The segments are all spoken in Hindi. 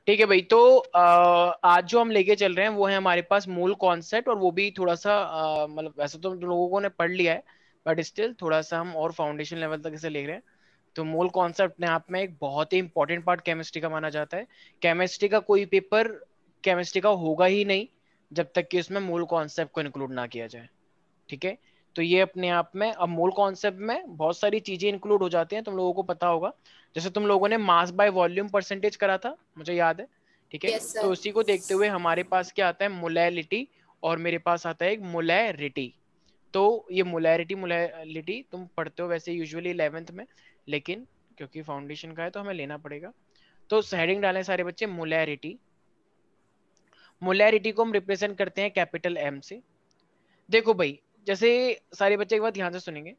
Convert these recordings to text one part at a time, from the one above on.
ठीक है भाई। तो आज जो हम लेके चल रहे हैं वो है हमारे पास मूल कॉन्सेप्ट, और वो भी थोड़ा सा मतलब वैसे तो लोगों ने पढ़ लिया है, बट स्टिल थोड़ा सा हम और फाउंडेशन लेवल तक इसे ले रहे हैं। तो मूल कॉन्सेप्ट अपने आप में एक बहुत ही इंपॉर्टेंट पार्ट केमिस्ट्री का माना जाता है। केमिस्ट्री का कोई पेपर केमिस्ट्री का होगा ही नहीं जब तक कि उसमें मूल कॉन्सेप्ट को इंक्लूड ना किया जाए। ठीक है। तो ये अपने आप में अब मूल कॉन्सेप्ट में बहुत सारी चीजें इंक्लूड हो जाती हैं, तुम लोगों को पता होगा। जैसे तुम लोगों ने मास बाय वॉल्यूम परसेंटेज करा था, मुझे याद है। ठीक है। यस तो सर। उसी को देखते हुए हमारे पास क्या आता है, मोलैलिटी, और मेरे पास आता है एक मोलैरिटी। तो ये मोलैरिटी मोलैलिटी तुम पढ़ते हो वैसे यूजुअली 11th में, लेकिन क्योंकि फाउंडेशन का है तो हमें लेना पड़ेगा। तो हेडिंग डालें सारे बच्चे, मोलैरिटी। मोलैरिटी को हम रिप्रेजेंट करते हैं कैपिटल एम से। देखो भाई, जैसे सारे बच्चे एक बात ध्यान से सुनेंगे।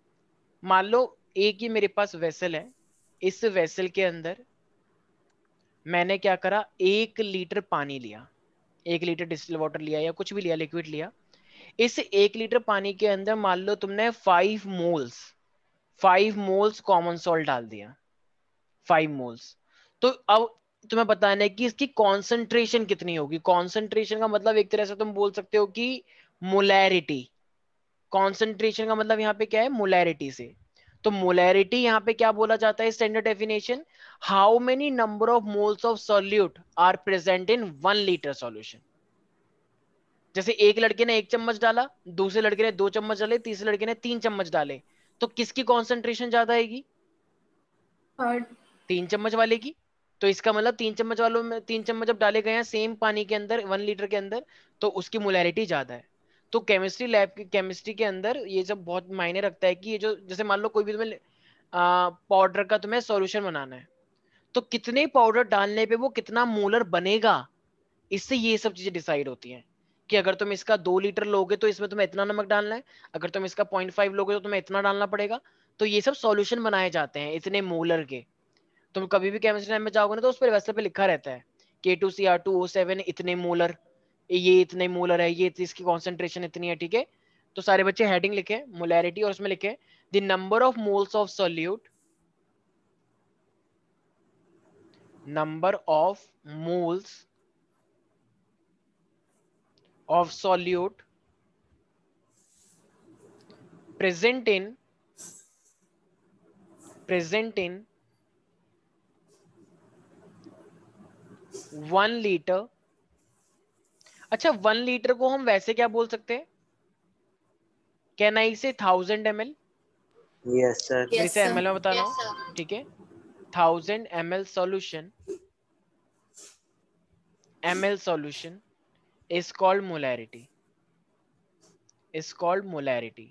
मान लो एक ही मेरे पास वेसल है, इस वेसल के अंदर मैंने क्या करा, 1 लीटर पानी लिया, 1 लीटर डिस्टिल वाटर लिया या कुछ भी लिया, लिक्विड लिया। इस 1 लीटर पानी के अंदर मान लो तुमने 5 मोल्स कॉमन सॉल्ट डाल दिया, 5 मोल्स। तो अब तुम्हें बताना है कि इसकी कॉन्सेंट्रेशन कितनी होगी। कॉन्सेंट्रेशन का मतलब एक तरह से तुम बोल सकते हो कि मोलैरिटी। कॉन्सेंट्रेशन का मतलब यहाँ पे क्या है, मोलैरिटी से। तो मोलैरिटी यहाँ पे क्या बोला जाता है, standard definition, how many number of moles of solute are present in 1 litre solution. जैसे एक लड़के ने 1 चम्मच डाला, दूसरे लड़के ने 2 चम्मच डाले, तीसरे लड़के ने 3 चम्मच डाले, तो किसकी कॉन्सेंट्रेशन ज्यादा आएगी, थर्ड। 3 चम्मच वाले की। तो इसका मतलब 3 चम्मच वालों में 3 चम्मच जब डाले गए हैं सेम पानी के अंदर 1 लीटर के अंदर, तो उसकी मोलैरिटी ज्यादा है। तो केमिस्ट्री लैब की केमिस्ट्री के अंदर ये सब बहुत मायने रखता है कि ये जो जैसे मान लो कोई भी तुम्हें पाउडर का तुम्हें सॉल्यूशन बनाना है, तो कितने पाउडर डालने पे वो कितना मोलर बनेगा, इससे ये सब चीजें डिसाइड होती हैं। कि अगर तुम इसका 2 लीटर लोगे तो इसमें तुम्हें इतना नमक डालना है, अगर तुम इसका 0.5 लोगे तो तुम्हें इतना डालना पड़ेगा। तो ये सब सॉल्यूशन बनाए जाते हैं इतने मोलर के। तुम कभी भी केमिस्ट्री लैब में जाओगे ना तो उस पर वैसे पे लिखा रहता है K2Cr2O7 इतने मोलर, ये इतने मोलर है, ये इसकी कॉन्सेंट्रेशन इतनी है। ठीक है। तो सारे बच्चे हेडिंग लिखे मोलैरिटी, और उसमें लिखे the number of moles of solute, number of moles of solute present in present in 1 litre. अच्छा, 1 लीटर को हम वैसे क्या बोल सकते हैं, कैन आई से 1000 ml। Yes sir. मैं यस इसे सर। ml में बता रहा हूँ। ठीक है। 1000 ml solution, ml solution is called molarity, is called molarity।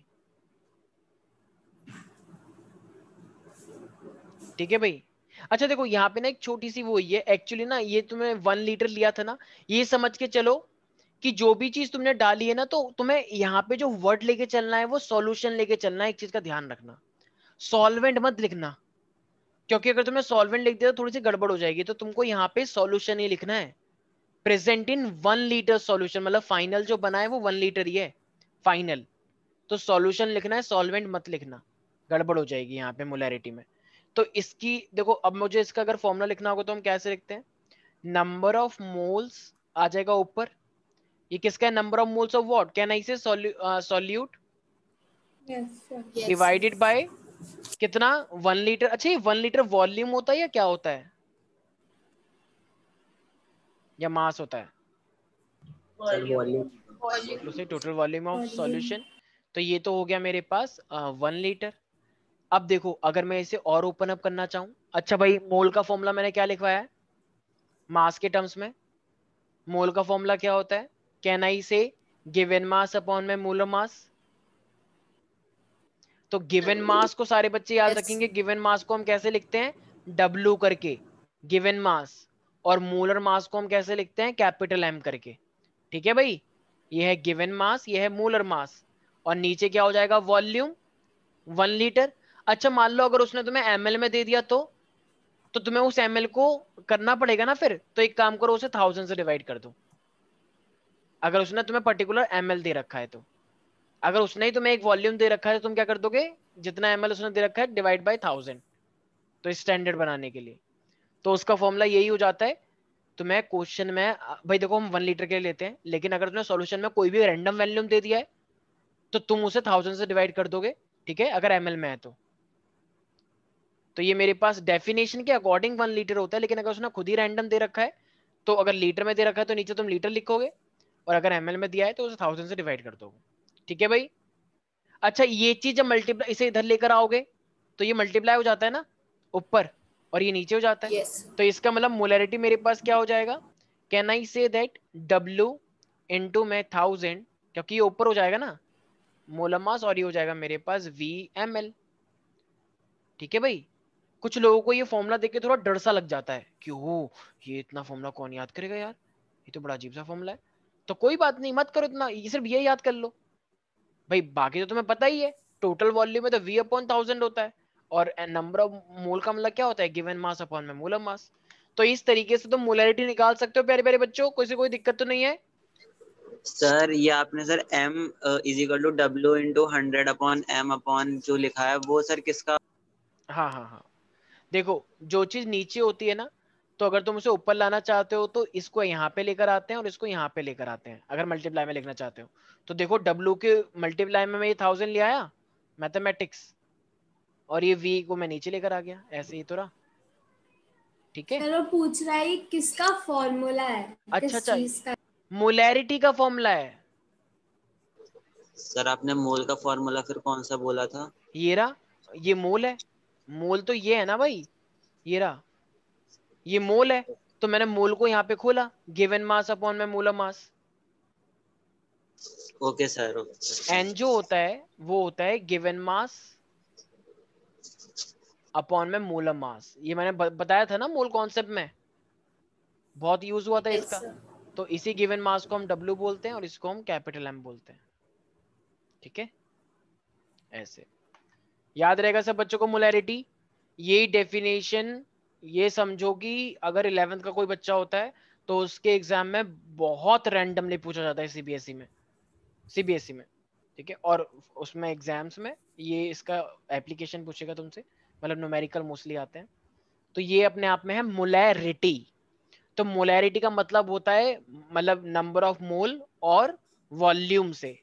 ठीक है भाई। अच्छा देखो यहाँ पे ना एक छोटी सी वो हुई है एक्चुअली ना, ये तुम्हें 1 लीटर लिया था ना, ये समझ के चलो कि जो भी चीज तुमने डाली है ना, तो तुम्हें यहाँ पे जो वर्ड लेके चलना है वो सॉल्यूशन लेके चलना है। एक चीज का ध्यान रखना, सॉल्वेंट मत लिखना, क्योंकि अगर तुमने सॉल्वेंट लिख दिया तो थोड़ी सी गड़बड़ हो जाएगी। तो तुमको यहाँ पे सॉल्यूशन ही लिखना है, प्रेजेंट इन 1 लीटर सॉल्यूशन, मतलब फाइनल जो बना है वो 1 लीटर ही है, फाइनल। तो सॉल्यूशन लिखना है, सॉल्वेंट मत लिखना, गड़बड़ हो जाएगी यहाँ पे मोलैरिटी में। तो इसकी देखो, अब मुझे इसका अगर फॉर्मूला लिखना होगा तो हम कैसे लिखते हैं, नंबर ऑफ मोल्स आ जाएगा ऊपर, ये किसका है, number of moles of what, can I say solute yes sir. Yes divided sir. By कितना, 1 लीटर। अच्छा, ये 1 लीटर वॉल्यूम होता है या क्या होता है, या मास होता है, सर वॉल्यूम। तो से total volume of volume. Solution. तो ये तो हो गया मेरे पास 1 लीटर। अब देखो अगर मैं इसे और ओपन अप करना चाहूं, अच्छा भाई मोल का फॉर्मूला मैंने क्या लिखवाया है, मास के टर्म्स में मोल का फॉर्मूला क्या होता है, कैन आई से गिवन मास अपॉन में मोलर मास। तो गिवन मास को सारे बच्चे याद यस। रखेंगे, गिवन मास को हम कैसे लिखते हैं, W करके, गिवन मास। और मोलर मास को हम कैसे लिखते हैं, कैपिटल M करके। ठीक है भाई, ये है गिवन मास, ये है मोलर मास, और नीचे क्या हो जाएगा, वॉल्यूम 1 लीटर। अच्छा मान लो अगर उसने तुम्हें ml में दे दिया तो तुम्हें उस ml को करना पड़ेगा ना फिर, तो एक काम करो, उसे 1000 से डिवाइड कर दो, अगर उसने तुम्हें पर्टिकुलर ml दे रखा है तो। अगर उसने ही तुम्हें एक वॉल्यूम दे रखा है तो तुम क्या कर दोगे, जितना ml उसने दे रखा है डिवाइड बाय 1000, तो स्टैंडर्ड बनाने के लिए। तो उसका फॉर्मूला यही हो जाता है तो मैं क्वेश्चन में भाई देखो हम 1 लीटर के लिए लेते हैं, लेकिन अगर तुमने सॉल्यूशन में कोई भी रैंडम वैल्यूम दे दिया है तो तुम उसे 1000 से डिवाइड कर दोगे, ठीक है, अगर ml में है तो ये मेरे पास डेफिनेशन के अकॉर्डिंग 1 लीटर होता है, लेकिन अगर उसने खुद ही रैंडम दे रखा है तो अगर लीटर में दे रखा है तो नीचे तुम लीटर लिखोगे, और अगर ml में दिया है तो उसे 1000 से डिवाइड कर दोगे, ठीक है भाई। अच्छा ये चीज जब मल्टीप्लाई इसे इधर लेकर आओगे तो ये मल्टीप्लाई हो जाता है ना ऊपर, और ये नीचे हो जाता है। Yes. तो इसका मतलब मोलैरिटी मेरे पास क्या हो जाएगा, can I say that W into में 1000, क्योंकि ये ऊपर हो जाएगा ना मोलर मास, और ये हो जाएगा मेरे पास VmL, ठीक है भाई। कुछ लोगों को ये फॉर्मूला देख के थोड़ा डर सा लग जाता है कि ओ ये इतना फॉर्मूला कौन याद करेगा यार, ये तो बड़ा अजीब सा फॉर्मूला है। तो कोई बात नहीं, मत करो इतना, ये सिर्फ ये याद कर लो भाई, बाकी तो तुम्हें पता ही है। टोटल वॉल्यूम में तो V अपॉन 1000 होता है, और नंबर ऑफ मोल का मतलब क्या होता है, गिवन मास अपॉन में मोलर मास। तो इस तरीके से तुम मोलैरिटी निकाल सकते हो प्यारे प्यारे बच्चों, कोई दिक्कत तो नहीं है। सर ये आपने sir m is equal to W into 100 upon m upon जो लिखा है वो सर किसका? हाँ हाँ हाँ, देखो जो चीज नीचे होती है ना, तो अगर तुम उसे ऊपर लाना चाहते हो तो इसको यहाँ पे लेकर आते हैं और इसको यहाँ पे लेकर आते हैं, अगर मल्टीप्लाई में लिखना चाहते हो तो देखो W के मल्टीप्लाई में मैं ये 1000 ले आया मैथमेटिक्स, और ये V को मैं नीचे लेकर आ गया, ऐसे ही तो रहा, ठीक है। चलो पूछ रहा है किसका फॉर्मूला है, अच्छा किस अच्छा, चीज का? मोलैरिटी का फॉर्मूला है सर आपने मोल का फॉर्मूला फिर कौन सा बोला था? ये रहा, ये मोल है, मोल तो ये है ना भाई, ये रहा, ये मोल है। तो मैंने मोल को यहाँ पे खोला, गिवन मास अपॉन में molar mass. Okay sir. N जो होता है वो होता है गिवन मास अपॉन में मोलर मास, ये मैंने बताया था ना मोल कॉन्सेप्ट में, बहुत यूज हुआ था Yes, इसका। sir. तो इसी गिवन मास को हम W बोलते हैं और इसको हम कैपिटल M बोलते हैं, ठीक है। ऐसे याद रहेगा सब बच्चों को मोलैरिटी, यही डेफिनेशन। ये समझो कि अगर 11th का कोई बच्चा होता है तो उसके एग्जाम में बहुत रैंडमली पूछा जाता है सीबीएसई में, ठीक है। और उसमें एग्जाम्स में ये इसका एप्लीकेशन पूछेगा तुमसे, मतलब न्यूमेरिकल मोस्टली आते हैं। तो ये अपने आप में है मोलैरिटी। तो मोलैरिटी का मतलब होता है मतलब नंबर ऑफ मोल और वॉल्यूम से।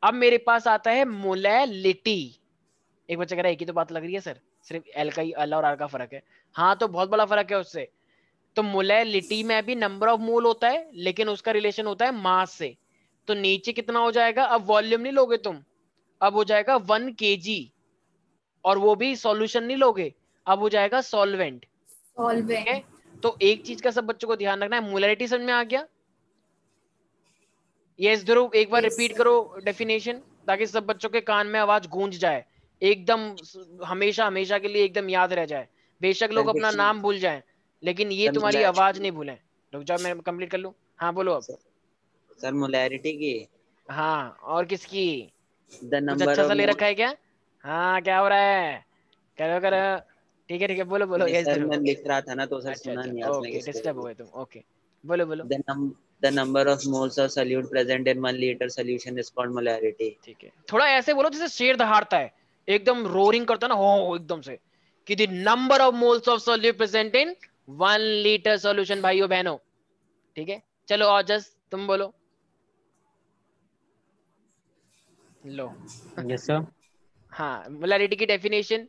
अब मेरे पास आता है मोलैलिटी। एक बच्चा कह रहा है एक ही तो बात लग रही है सर, सिर्फ एल का ही एल और आर का फर्क है। हाँ तो बहुत बड़ा फर्क है उससे। तो मोलैलिटी में भी नंबर ऑफ मोल होता है, लेकिन उसका रिलेशन होता है मास से। तो नीचे कितना हो जाएगा, अब वॉल्यूम नहीं लोगे तुम, अब हो जाएगा 1 kg, और वो भी सॉल्यूशन नहीं लोगे, अब हो जाएगा सॉल्वेंट, ठीक है। Solvent. तो एक चीज का सब बच्चों को ध्यान रखना है, मोलैरिटी समझ में आ गया। यस ध्रुव एक बार Yes, रिपीट sir. करो डेफिनेशन, ताकि सब बच्चों के कान में आवाज गूंज जाए एकदम, हमेशा हमेशा के लिए एकदम याद रह जाए। बेशक लोग सर अपना कितनी नाम भूल जाएं, लेकिन ये सर तुम्हारी मोलैर आवाज नहीं भूलें। रुक जाओ मैं कंप्लीट कर लूं। हाँ बोलो अब। सर मोलैरिटी की हाँ और किसकी, द कुछ नंबर अच्छा सा ऑफ ले मोल। रखा है क्या? हाँ क्या हो रहा है, करो करो, ठीक है बोलो बोलो, नहीं यस सर ध्रुव। मैं लिख रहा था ना तो सर अच्छा सुना अच्छा नहीं आपने ओके, किसको। डिस्टर्ब हो गए तुम, ओके बोलो बोलो। The num the number of moles of solute present in 1 litre solution is called molarity. ठीक है, थोड़ा ऐसे बोलो जैसे शेर दहाड़ता है, एकदम रोरिंग करता है ना हो एकदम से, कि the number of moles of solute present in 1 litre solution, भाइयों बहनों, ठीक है। चलो और जस्ट तुम बोलो, लो। Yes sir. हाँ मोलैरिटी की definition.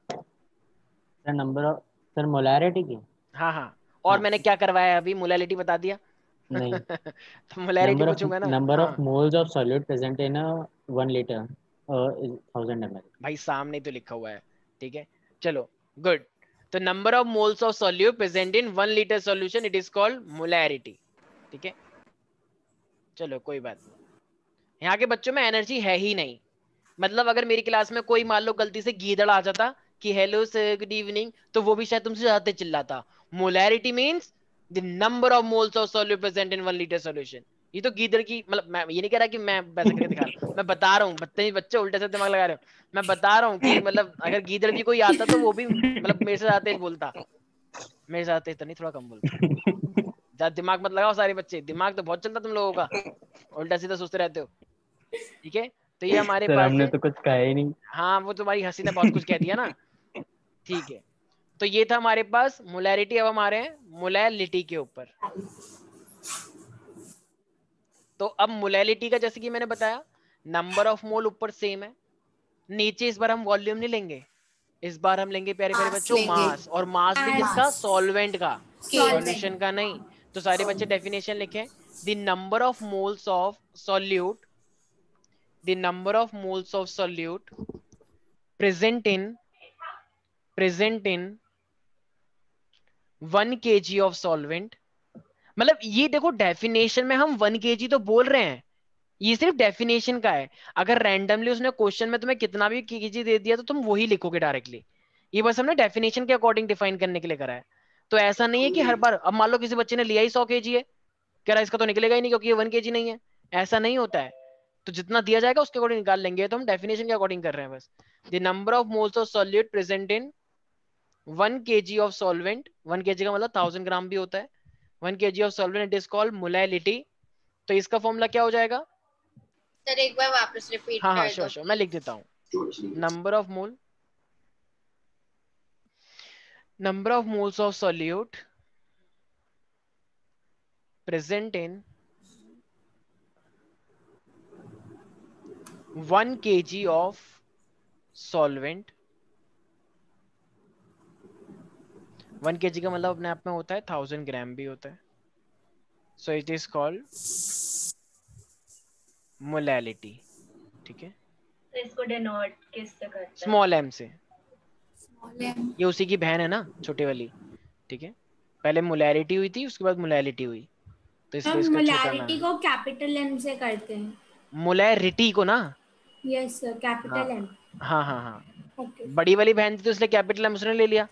Sir number of sir molarity की। हाँ हाँ, और हाँ मैंने क्या करवाया अभी, मोलैरिटी बता दिया। नहीं, तो मोलैरिटी पूछूंगा ना, नंबर हाँ of moles of solute present in 1 litre 1000 ml। भाई सामने तो लिखा हुआ है, ठीक है चलो गुड। तो number of moles of solute present in 1 litre solution it is called molarity, ठीक है। चलो कोई बात नहीं, यहाँ के बच्चों में एनर्जी है ही नहीं। मतलब अगर मेरी क्लास में कोई मान लो गलती से गीदड़ आ जाता कि हेलो सर गुड इवनिंग, तो वो भी शायद तुमसे ज्यादा चिल्लाता। Molarity means the number of moles of solute present in 1 litre solution. ये तो गीदड़ की मतलब, मैं ये नहीं कह रहा कि मैं वैसे करके दिखा रहा हूँ, मैं बता रहा हूँ, बच्चे बच्चे उल्टे से दिमाग लगा रहे हो। मैं बता रहा हूँ कि मतलब अगर गीदड़ भी कोई आता तो वो भी मतलब मेरे से ज्यादा तेज बोलता, मेरे से ज्यादा तेज तो नहीं, थोड़ा कम बोलता। ज्यादा दिमाग मत लगाओ सारे बच्चे, दिमाग तो बहुत चलता तुम लोगों का, उल्टा सीधा सोचते रहते हो, ठीक है। तो ये हमारे सर पास हमने है, तो कुछ कहा ही नहीं। हाँ वो तुम्हारी हंसी ने बहुत कुछ कह दिया ना, ठीक है। तो ये था हमारे पास मोलैरिटी। अब हम आ रहे हैं मोलैलिटी के ऊपर। तो अब मोलैलिटी का जैसे कि मैंने बताया, नंबर ऑफ मोल ऊपर सेम है, नीचे इस बार हम वॉल्यूम नहीं लेंगे, इस बार हम लेंगे प्यारे प्यारे मास बच्चों लेंगे। मास। और मास भी किसका? सॉल्वेंट का, सॉल्यूशन का नहीं। तो सारे बच्चे डेफिनेशन लिखें। The number of moles of solute, the number of moles of solute present in 1 kg of solvent. मतलब ये देखो डेफिनेशन में हम 1 kg तो बोल रहे हैं, ये सिर्फ डेफिनेशन का है। अगर रैंडमली उसने क्वेश्चन में तुम्हें कितना भी केजी दे दिया तो तुम वही लिखोगे डायरेक्टली। ये बस हमने डेफिनेशन के अकॉर्डिंग डिफाइन करने के लिए करा है। तो ऐसा नहीं है कि हर बार, अब मान लो किसी बच्चे ने लिया ही 100 kg है, कह रहा है इसका तो निकलेगा ही नहीं क्योंकि ये 1 kg नहीं है, ऐसा नहीं होता है। तो जितना दिया जाएगा उसके अकॉर्डिंग निकाल लेंगे। तो हम डेफिनेशन के अकॉर्डिंग कर रहे हैं बस। The number of moles of solute present in 1 kg of solvent, 1 kg का मतलब 1000 ग्राम भी होता है। 1 kg of solvent it is called molality. तो इसका फॉर्मूला क्या हो जाएगा? सर एक बार वापस रिपीट हाँ हाँ कर श्योर दो श्योर, मैं लिख देता हूँ। number of moles of solute present in 1 kg of solvent। 1 kg का मतलब अपने आप में होता है 1000 ग्राम भी होता है। So it is called molality. ठीक है, तो इसको डिनोट किससे करते हैं? स्मॉल एम से। ये उसी की बहन है ना, छोटी वाली। ठीक है, पहले मोलैरिटी हुई थी, उसके बाद मोलैलिटी हुई, तो इसलिए हम इसका छोटा मोलैरिटी नाम को कैपिटल एम से करते हैं। मोलैरिटी को ना। यस सर, हाँ कैपिटल एम। हाँ हाँ हाँ, ओके बड़ी वाली बहन थी तो इसलिए कैपिटल एम उसने ले लिया।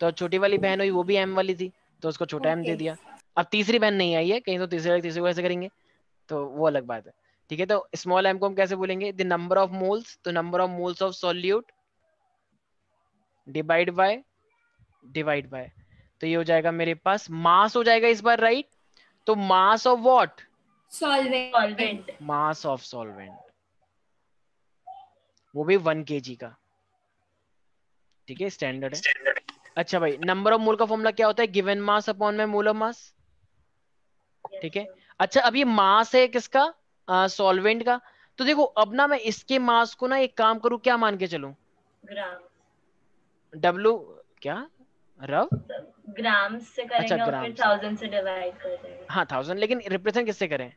तो छोटी वाली बहन हुई वो भी एम वाली थी, तो उसको छोटा एम दे ओके। दिया। अब तीसरी बहन नहीं आई है कहीं, तो तीसरी को ऐसे करेंगे, तो वो अलग बात है। ठीक है, तो स्मॉल एम को हम कैसे बोलेंगे? द नंबर ऑफ मोल्स, तो number of moles of solute divide by, तो ये हो जाएगा मेरे पास मास हो जाएगा इस बार, राइट? तो mass of what? Solvent. Mass of solvent, वो भी 1 kg का। ठीक है, स्टैंडर्ड है। अच्छा भाई, नंबर ऑफ मोल का फॉर्मूला क्या होता है? गिवन मास अपॉन में मोल ऑफ मास। ठीक है, अच्छा अब ये मास है किसका? सॉल्वेंट का। तो देखो अब ना मैं इसके मास को ना एक काम करूं, क्या मान के चलूं? ग्राम। डब्लू क्या? रव? ग्राम से अच्छा करेंगे और ग्राम फिर से, 1000 से डिवाइड कर देंगे। हाँ 1000, लेकिन रिप्रेजेंट किससे करें?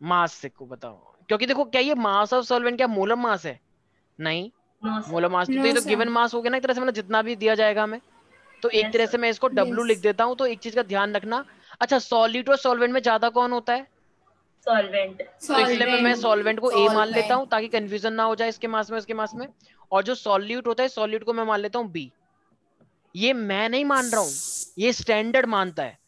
मास से को बताओ, क्योंकि देखो क्या ये मास ऑफ सॉल्वेंट क्या मोलर मास है? नहीं, नो मोलर सर। मास तो नो ये तो सर। गिवन मास हो गया ना एक तरह से, मतलब जितना भी दिया जाएगा हमें। तो एक यस तरह से सर। मैं इसको डब्लू लिख यस। देता हूं। तो एक चीज का ध्यान रखना, अच्छा सॉलिड और सॉल्वेंट में ज्यादा कौन होता है? सॉल्वेंट। तो इसलिए मैं सॉल्वेंट। सॉल्वेंट को ए मान लेता हूं ताकि कंफ्यूजन ना हो जाए इसके मास में उसके मास में। और जो सॉल्यूट होता है, सॉल्यूट को मैं मान लेता हूं बी। ये मैं नहीं मान रहा हूं, ये स्टैंडर्ड मानता है।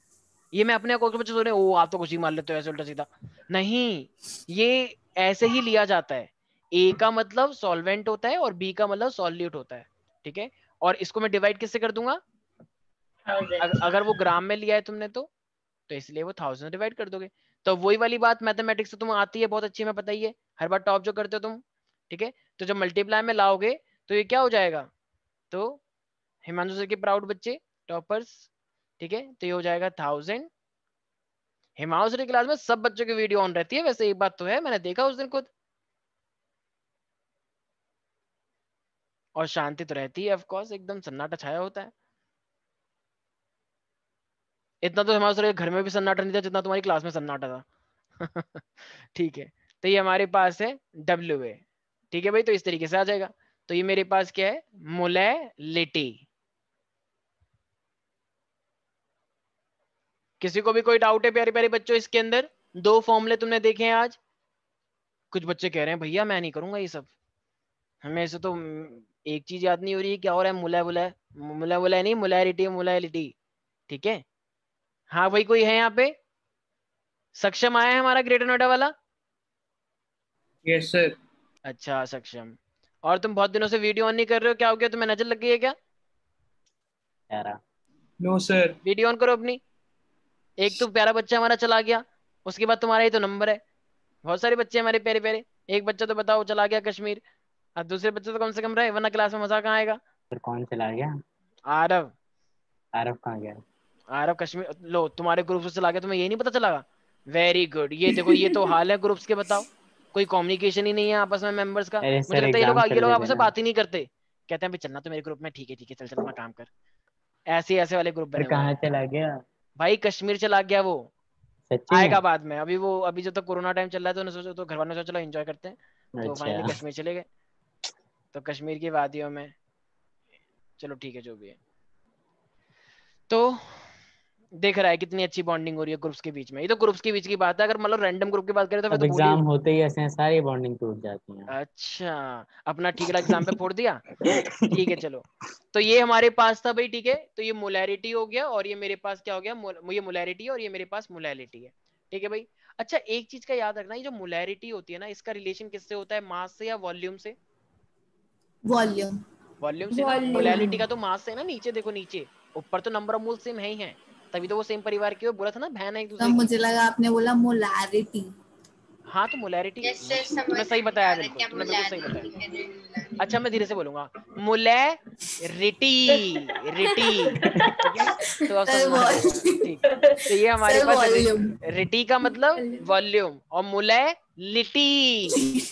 ये मैं अपने को बच्चे सोच रहे ओ आप तो कुछ ही मान लेते हो ऐसे उल्टा सीधा। नहीं, ये ऐसे ही लिया जाता है। ए का मतलब सॉल्वेंट होता है और बी का मतलब सॉल्यूट होता है। ठीक है, और इसको मैं डिवाइड किससे कर दूंगा? 1000। अगर वो ग्राम में लिया है तुमने तो इसलिए वो 1000 डिवाइड कर दोगे। तो वही वाली बात मैथमेटिक्स तो तुम्हें आती है बहुत अच्छी, मैं पता ही है, हर बार टॉप जो करते हो तुम। ठीक है, तो जब मल्टीप्लाई में लाओगे तो ये क्या हो जाएगा? तो हिमांशु सर के प्राउड बच्चे, टॉपर्स। ठीक है, तो ये हो जाएगा 1000। हिमांशु सर की क्लास में सब बच्चों की वीडियो ऑन रहती है, वैसे एक बात तो है, मैंने देखा उस दिन खुद। और शांति तो रहती है ऑफकोर्स, एकदम सन्नाटा छाया होता है। इतना तो हिमांशु सर के घर में भी सन्नाटा नहीं था जितना तुम्हारी क्लास में सन्नाटा था। ठीक है, तो ये हमारे पास है डब्ल्यू ए। ठीक है भाई, तो इस तरीके से आ जाएगा। तो ये मेरे पास क्या है? मोलैलिटी। किसी को भी कोई डाउट है प्यारे प्यारे बच्चों? इसके अंदर दो फॉर्मूले तुमने देखे हैं आज। कुछ बच्चे कह रहे हैं भैया मैं नहीं करूंगा ये सब, हमें से तो एक चीज याद नहीं हो रही है, क्या हो रहा है? मुला नहीं, मोलैलिटी। ठीक है, हाँ भाई कोई है यहाँ पे सक्षम? आया है हमारा ग्रेटर नोएडा वाला? Yes sir. अच्छा सक्षम, और तुम बहुत दिनों से वीडियो ऑन नहीं कर रहे हो, क्या हो गया? तुम्हें नजर लग गई है क्या? यारा नो सर। वीडियो ऑन करो अपनी। एक तो प्यारा बच्चा हमारा चला गया, उसके बाद तुम्हारा ही तो नंबर है। बहुत सारे बच्चे हमारे प्यारे प्यारे, एक बच्चा तो बताओ चला गया कश्मीर, और दूसरे बच्चे तो कम से कम रहे, वरना क्लास में मजा कहाँ आएगा? फिर कौन चला गया? आरव आरव कहाँ गया? आरव कश्मीर लो, तुम्हारे ग्रुप से चला गया, तुम्हें ये नहीं पता चला? Very good. ये देखो, ये तो हाल है ग्रुप्स के, बताओ कोई कम्युनिकेशन ही नहीं है आपस में मेंबर्स का। अरे मुझे सर लगता है एग्जाम ये लोग चल रहे आपस थे में ना। बात ही नहीं करते, कहते हैं भाई चलना तो मेरे ग्रुप में, ठीक है चल चल अपना काम कर। ऐसे ऐसे वाले ग्रुप फिर बने हुए कहाँ हैं चला गया? भाई। कश्मीर चला गया वो, सच्ची आएगा में? बाद में। अभी वो अभी जब तक कोरोना टाइम चल रहा है तो उन्होंने सोचा, तो घर वालों ने सोचा चलो एंजॉय करते हैं, तो फाइनली अच्छा। कश्मीर चले गए। तो कश्मीर की वादियों में, चलो ठीक है जो भी है। तो देख रहा है कितनी अच्छी बॉन्डिंग हो रही है ग्रुप्स के बीच में। ये तो ग्रुप्स के बीच की बात है, अगर मतलब रैंडम ग्रुप की बात करें तो फिर अब तो भूल ही। एग्जाम होते ही ऐसे सारी बॉन्डिंग टूट जाती है। अच्छा, अपना ठीकरा एग्जाम पे फोड़ दिया। ठीक है चलो, तो ये हमारे पास था भाई, ठीक है। तो ये मोलैरिटी हो गया, और ये मेरे पास क्या हो गया, ये मोलैरिटी और ये मेरे पास मोलैलिटी है। ठीक है भाई। अच्छा, एक चीज का याद रखना, ये जो मोलैरिटी होती है ना, इसका रिलेशन किससे होता है, मास से या वॉल्यूम से? वॉल्यूम। वॉल्यूम से ना। मोलैलिटी का तो मास से है ना, नीचे देखो नीचे, ऊपर तो नंबर ऑफ मोल सेम है ही है, तभी तो वो सेम परिवार की हो, बोला था ना बहन है एक तो दूसरे की। मुझे लगा आपने बोला मोलैरिटी। हाँ तो मोलैरिटी, यस सर, तुमने समझ सही में बताया, आ रहा है बिल्कुल क्या तुमने बिल्कुल सही बताया। मोलैरिटी है रेगुलर। अच्छा मैं धीरे से बोलूंगा, मोलैरिटी, रिटी, ठीक है, तो अब सर समझ में आ जाएगा। ठीक, तो ये हमारे सर पास वॉल्यूम। रिटी का मतलब वॉल्यूम, और लिटी,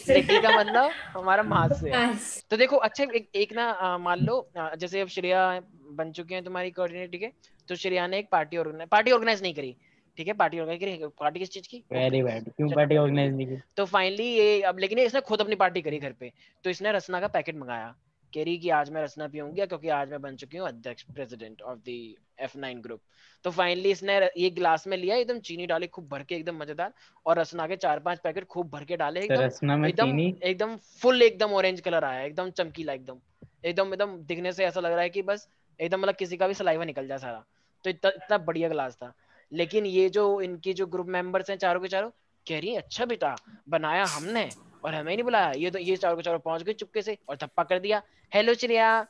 लिटी का मतलब हमारा मास से है। तो देखो अच्छा, एक ना मान लो जैसे अब श्रेया बन चुके हैं तुम्हारी कोऑर्डिनेटर, ठीक है। तो श्रेया ने एक पार्टी ऑर्गेनाइज नहीं करी, ठीक है, पार्टी ऑर्गेनाइज करी, पार्टी किस चीज की, ओके, वेरी बैड, क्यों चलो पार्टी पार्टी करी। ऑर्गेनाइज नहीं की? तो फाइनली ये अब, लेकिन इसने खुद अपनी पार्टी करी घर पे। तो इसने रसना का पैकेट मंगाया, कह रही कि आज मैं रसना पीऊंगी क्योंकि आज मैं बन चुकी हूँ अध्यक्ष, president of the F9 group. तो फाइनली इसने ये गिलास में लिया, एकदम चीनी डाली खूब भर के, एकदम मजेदार, और रसना के 4-5 पैकेट खूब भर के डाले, तो एकदम रसना में एकदम चीनी? एकदम फुल, एकदम ऑरेंज कलर आया, एकदम चमकीला, एकदम एकदम एकदम दिखने से ऐसा लग रहा है कि बस एकदम मतलब किसी का भी सलाइवा निकल जाए सारा। तो इतना इतना बढ़िया गिलास था। लेकिन ये जो इनकी जो ग्रुप मेंबर्स हैं चारों के चारों, कह रही अच्छा बेटा बनाया हमने, और हमें नहीं बुलाया। ये तो ये चारों के चारों पहुंच गए चुपके से और थप्पा कर दिया, हेलो श्रेया।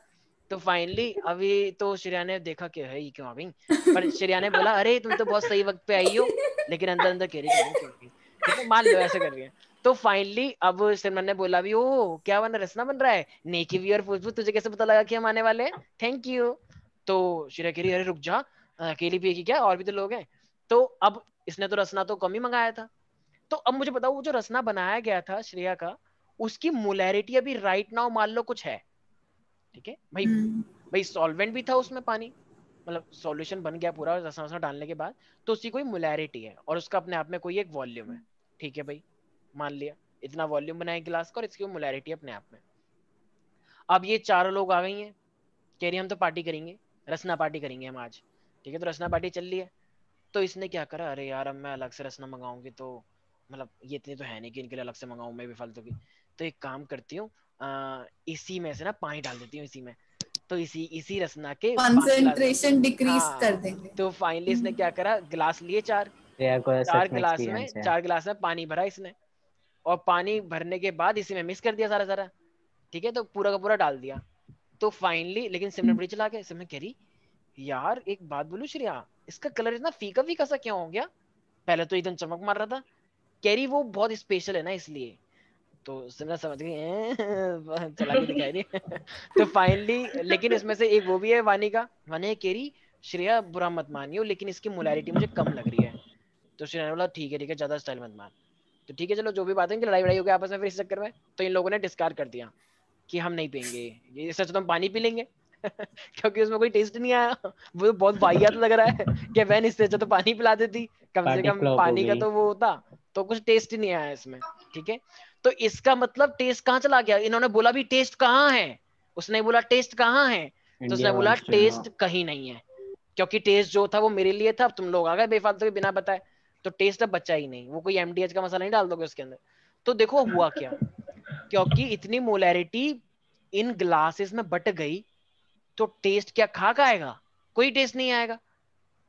तो फाइनली अभी तो श्रेया ने देखा कि है ये क्यों आ गई, पर श्रेया ने बोला अरे तुम तो बहुत सही वक्त पे आई हो, लेकिन अंदर अंदर कह रही कि क्यों आ गई, ठीक है मान लो ऐसे कर रही है। तो फाइनली अब सिमरन ने बोला भी, ओ क्या बना, रसना बन रहा है, नेकी भी और फूसफूस, तुझे कैसे पता लगा कि हम आने वाले हैं, थैंक यू। तो श्रेया कह रही अरे रुक जा, अकेली पिएगी क्या, और भी तो लोग हैं। तो अब इसने तो रसना तो कम ही मंगाया था। तो अब मुझे बताओ, वो जो रसना बनाया गया था श्रेया का, उसकी मोलैरिटी अभी राइट नाउ मान लो कुछ है, ठीक है भाई। भाई सॉल्वेंट भी था उसमें, पानी, मतलब सॉल्यूशन बन गया पूरा रसना वसना डालने के बाद, तो उसकी कोई मोलैरिटी है और उसका अपने आप में कोई एक वॉल्यूम है, ठीक है भाई, मान लिया इतना वॉल्यूम बनाया गिलास का और इसकी मोलैरिटी अपने आप में। अब ये चारों लोग आ गई हैं, कह रही हम तो पार्टी करेंगे, रसना पार्टी करेंगे हम आज, ठीक है। तो रसना पार्टी चल रही है। तो इसने क्या करा, अरे यार अब मैं अलग से रसना मंगाऊंगी तो मतलब ये इतनी तो है नहीं कि इनके लिए अलग से मंगाऊं मैं भी फालतू की। तो एक काम करती हूँ, इसी में से ना पानी डाल देती हूँ इसी में। तो इसी इसी रसना के 5 गिलास। कंसंट्रेशन डिक्रीज कर हाँ, देंगे। तो फाइनली इसने क्या करा, गिलास लिए चार, श्रेया को चार सच में गिलास में एक्सपीरियंस है। 4 गिलास में पानी भरा इसने, और पानी भरने के बाद इसी में मिक्स कर दिया सारा सारा, ठीक है। तो पूरा का पूरा डाल दिया। तो फाइनली लेकिन सिमरन बड़ी चला गया, सिमरन कह रही यार एक बात बोलूं श्रेया, इसका कलर इतना फीका फीका सा क्यों हो गया, पहले तो एकदम चमक मार रहा था। कह रही वो बहुत स्पेशल है ना इसलिए। तो सिमरन समझ गई चला के दिखाई नहीं तो फाइनली लेकिन इसमें से एक वो भी है वानी का, वानी कह रही श्रेया बुरा मत मानियो लेकिन इसकी मोलैरिटी मुझे कम लग रही है। तो श्रेया ने बोला ठीक है ज्यादा स्टाइल मत मार। तो ठीक है चलो जो भी बात है, लड़ाई वड़ाई हो गई आपस में फिर इस चक्कर में, तो इन लोगों ने डिस्कार्ड कर दिया कि हम नहीं पियेंगे ये, सच तो हम पानी पी लेंगे क्योंकि उसमें कोई टेस्ट नहीं आया वो बहुत वाहियात लग रहा है कि बहन इससे अच्छा तो पानी पिला देती, कम से पार्टी कम फ्लॉप हो पानी का गई। तो वो होता। तो कुछ टेस्ट ही नहीं आया इसमें, ठीक है। तो इसका मतलब टेस्ट कहाँ चला गया, इन्होंने बोला भी टेस्ट कहाँ है, उसने बोला टेस्ट कहाँ है, तो उसने इंडिया बोला वांट्स टू नो। टेस्ट कहीं नहीं है, क्योंकि टेस्ट जो था वो मेरे लिए था, अब तुम लोग आ गए बेफालतू के बिना बताए, तो टेस्ट अब बचा ही नहीं, वो कोई एमडीएच का मसाला नहीं डाल दोगे उसके अंदर। तो देखो हुआ क्या, क्योंकि इतनी मोलैरिटी इन ग्लासेस में बट गई, तो टेस्ट क्या खा आएगा, कोई टेस्ट नहीं आएगा,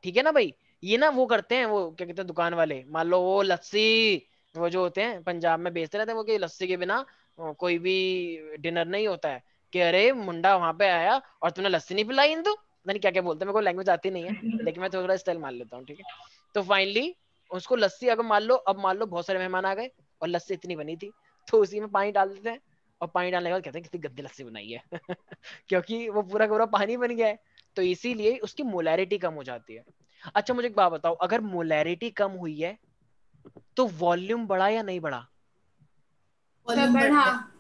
ठीक है ना भाई। ये ना वो करते हैं, वो क्या कहते हैं दुकान वाले, मान लो वो लस्सी, वो जो होते हैं पंजाब में बेचते रहते हैं वो, कि लस्सी के बिना कोई भी डिनर नहीं होता है, कि अरे मुंडा वहां पे आया और तुमने लस्सी नहीं पिलाई हिंदू, पता नहीं क्या क्या बोलते हैं, मेरे को लैंग्वेज आती नहीं है, लेकिन मैं थोड़ा स्टाइल मान लेता हूँ, ठीक है। तो फाइनली उसको लस्सी, अगर मान लो अब मान लो बहुत सारे मेहमान आ गए और लस्सी इतनी बनी थी, तो उसी में पानी डाल देते हैं, और पानी डालने के बाद कहते हैं कितनी गंदी लस्सी बनाई है क्योंकि वो पूरा का पूरा पानी बन गया है। तो इसीलिए उसकी मोलैरिटी कम हो जाती है। अच्छा मुझे एक बात बताओ, अगर मोलैरिटी कम हुई है तो वॉल्यूम बढ़ा या नहीं बढ़ा? वॉल्यूम बढ़ बढ़ा। गया।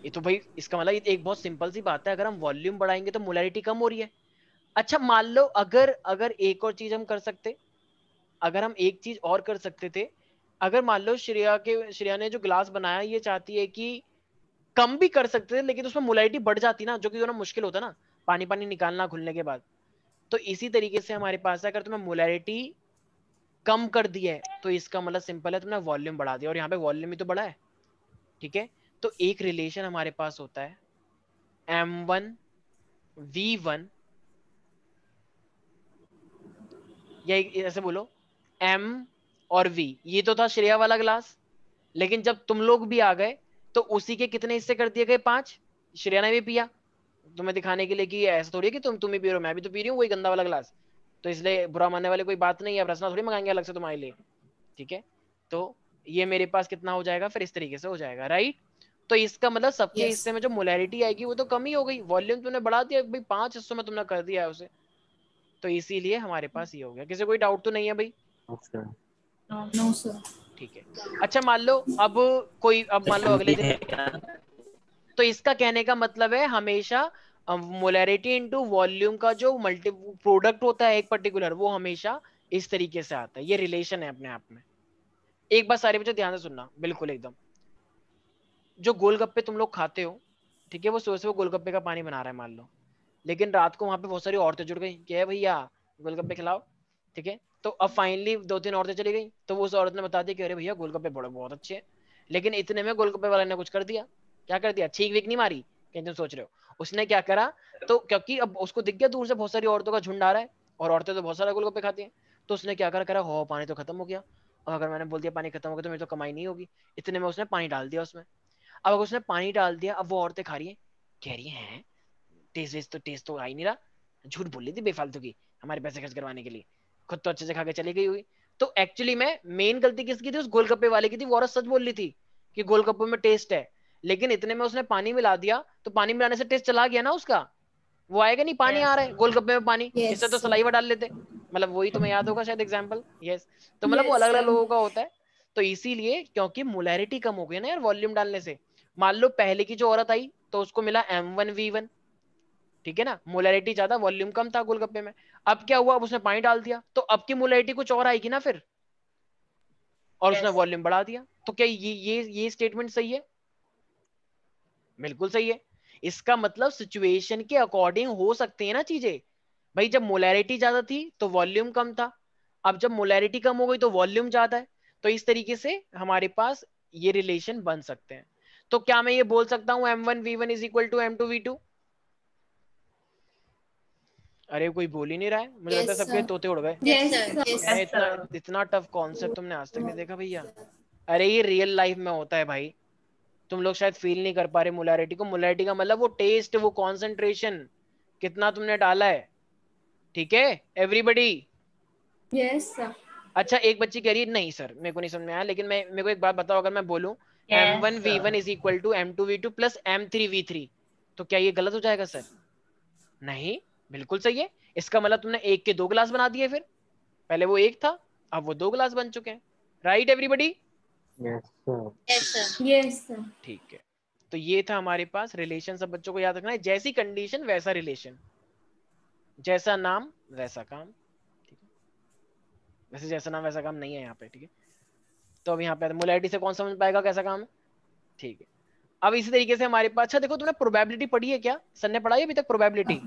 ये तो भाई इसका मतलब ये एक बहुत सिंपल सी बात है, अगर हम वॉल्यूम बढ़ाएंगे तो मोलैरिटी कम हो रही है। अच्छा मान लो अगर अगर एक और चीज हम कर सकते, अगर हम एक चीज और कर सकते थे, अगर मान लो श्रेया ने जो ग्लास बनाया ये चाहती है कि कम भी कर सकते थे, लेकिन उसमें मोलैरिटी बढ़ जाती ना, जो कि थोड़ा मुश्किल होता ना, पानी पानी निकालना घुलने के बाद। तो इसी तरीके से हमारे पास है, अगर तुम्हें मोलैरिटी कम कर दी है तो इसका मतलब सिंपल है तुमने वॉल्यूम बढ़ा दिया, और यहाँ पे वॉल्यूम ही तो बढ़ा है। ठीक है, तो एक रिलेशन हमारे पास होता है M1V1, या ऐसे बोलो M और V। ये तो था श्रेया वाला ग्लास, लेकिन जब तुम लोग भी आ गए तो उसी के कितने हिस्से कर दिए गए? 5। श्रेया ने भी पिया, तुम्हें दिखाने के लिए कि ऐसा थोड़ी है कि तुम ही पी रहे हो, मैं भी तो पी रही हूँ वही गंदा वाला ग्लास, तो इसलिए बुरा मानने वाली कोई बात नहीं है, अब रसना थोड़ी मंगाएंगे अलग से तुम्हारे लिए। ठीक है, तो ये मेरे पास कितना हो जाएगा फिर, इस तरीके से हो जाएगा, राइट। तो इसका मतलब सबके Yes. हिस्से में जो मोलैरिटी आएगी वो तो कम ही हो गई, वॉल्यूम तुमने बढ़ा दिया भाई, 5 हिस्सों में तुमने कर दिया है उसे, तो इसीलिए हमारे पास ये हो गया। किसी कोई डाउट तो नहीं है भाई? अच्छा नो सर। ठीक है। अच्छा मान लो अब मान लो अगले दिन, तो इसका कहने का मतलब है हमेशा मोलैरिटी इनटू वॉल्यूम का जो मल्टी प्रोडक्ट होता है एक पर्टिकुलर, वो हमेशा इस तरीके से आता है। ये रिलेशन है अपने आप में। एक बात सारे बच्चे ध्यान से सुनना, बिल्कुल एकदम, जो गोलगप्पे तुम लोग खाते हो, ठीक है, वो सुबह से वो गोलगप्पे का पानी बना रहा है मान लो, लेकिन रात को वहां पे बहुत सारी औरतें जुड़ गई कि भैया गोलगप्पे खिलाओ। ठीक है, तो अब फाइनली 2-3 औरतें चली गई, तो वो उस औरत ने बता दिया कि अरे भैया गोलगप्पे बड़े बहुत अच्छे हैं, लेकिन इतने में गोलगप्पे वाले ने कुछ कर दिया। क्या कर दिया? छींक वीक नहीं मारी कहीं तुम सोच रहे हो, उसने क्या करा, तो क्योंकि अब उसको दिख गया दूर से बहुत सारी औरतों का झुंड आ रहा है, और औरतें तो बहुत सारा गोलगप्पे खाती हैं, तो उसने क्या करा, हो पानी तो खत्म हो गया, और अगर मैंने बोल दिया पानी खत्म हो गया तो मेरी तो कमाई नहीं होगी, इतने में उसने पानी डाल दिया उसमें। अब अगर उसने पानी डाल दिया, अब वो औरतें खा रही हैं, कह रही हैं टेस्ट तो आ ही नहीं रहा, झूठ बोल रही थी बेफालतू की हमारे पैसे खर्च करवाने के लिए, खुद तो अच्छे से खा के चली गई हुई। तो एक्चुअली में मेन गलती किसकी थी? उस गोलगप्पे वाले की थी। वो औरत सच बोल रही थी कि गोलगप्पे में टेस्ट है, लेकिन इतने में उसने पानी मिला दिया, तो पानी मिलाने से टेस्ट चला गया ना उसका, वो आएगा नहीं, पानी आ रहा है गोलगप्पे में पानी, Yes, इससे तो sir. सलाइवा डाल लेते, मतलब वही तुम्हें याद होगा शायद एग्जांपल। यस, तो मतलब वो Yes, अलग अलग sir. लोगों का होता है। तो इसीलिए क्योंकि मोलैरिटी कम हो गई ना यार वॉल्यूम डालने से, मान लो पहले की जो औरत आई तो उसको मिला M1V1, ठीक है ना, मोलैरिटी ज्यादा वॉल्यूम कम था गोलगप्पे में। अब क्या हुआ, अब उसने पानी डाल दिया, तो अब की मोलैरिटी कुछ और आएगी ना फिर, और उसने Yes. वॉल्यूम बढ़ा दिया। तो क्या ये स्टेटमेंट सही है? बिल्कुल सही है। इसका मतलब सिचुएशन के अकॉर्डिंग हो सकती है ना चीजें। भाई जब मोलैरिटी ज्यादा थी तो वॉल्यूम कम था, अब जब मोलैरिटी कम हो गई तो वॉल्यूम ज्यादा है, तो इस तरीके से हमारे पास ये रिलेशन बन सकते हैं। तो क्या मैं ये बोल सकता हूं M1V1 is equal to M2V2? अरे कोई बोल ही नहीं रहा है, मुझे लगता है Yes, सबके sir. तोते उड़ गए। Yes, Yes, sir. yes. मैं Yes, इतना sir. इतना टफ कॉन्सेप्ट तुमने आज तक नहीं देखा भैया। अरे ये रियल लाइफ में होता है भाई, तुम लोग शायद फील नहीं कर पा रहे मोलैरिटी को। मोलैरिटी का मतलब वो टेस्ट, वो कॉन्सेंट्रेशन कितना तुमने डाला है। ठीक है एवरीबडी? Yes, sir. अच्छा एक बच्ची कह रही है नहीं सर मेरे को नहीं समझ में आया, लेकिन मेरे को एक बात बताओ, अगर मैं बोलूं Yes, M1V1 sir. Is equal to M2V2 plus M3V3, तो क्या ये गलत हो जाएगा सर? नहीं, बिल्कुल सही है। इसका मतलब तुमने एक के 2 गिलास बना दिए, फिर पहले वो एक था अब वो 2 गिलास बन चुके हैं, right everybody? Yes sir. Yes, sir. Yes, sir. ठीक है, तो ये था हमारे पास रिलेशन। सब बच्चों को याद रखना है, जैसी कंडीशन वैसा रिलेशन, जैसा नाम वैसा काम। ठीक है, वैसे जैसा नाम वैसा काम नहीं है यहाँ पे। ठीक है, तो अब यहाँ पे मोलैरिटी से कौन समझ पाएगा कैसा काम है? ठीक है, अब इसी तरीके से हमारे पास, अच्छा देखो तुमने प्रोबेबिलिटी पढ़ी है क्या? सर ने पढ़ाई अभी तक probability?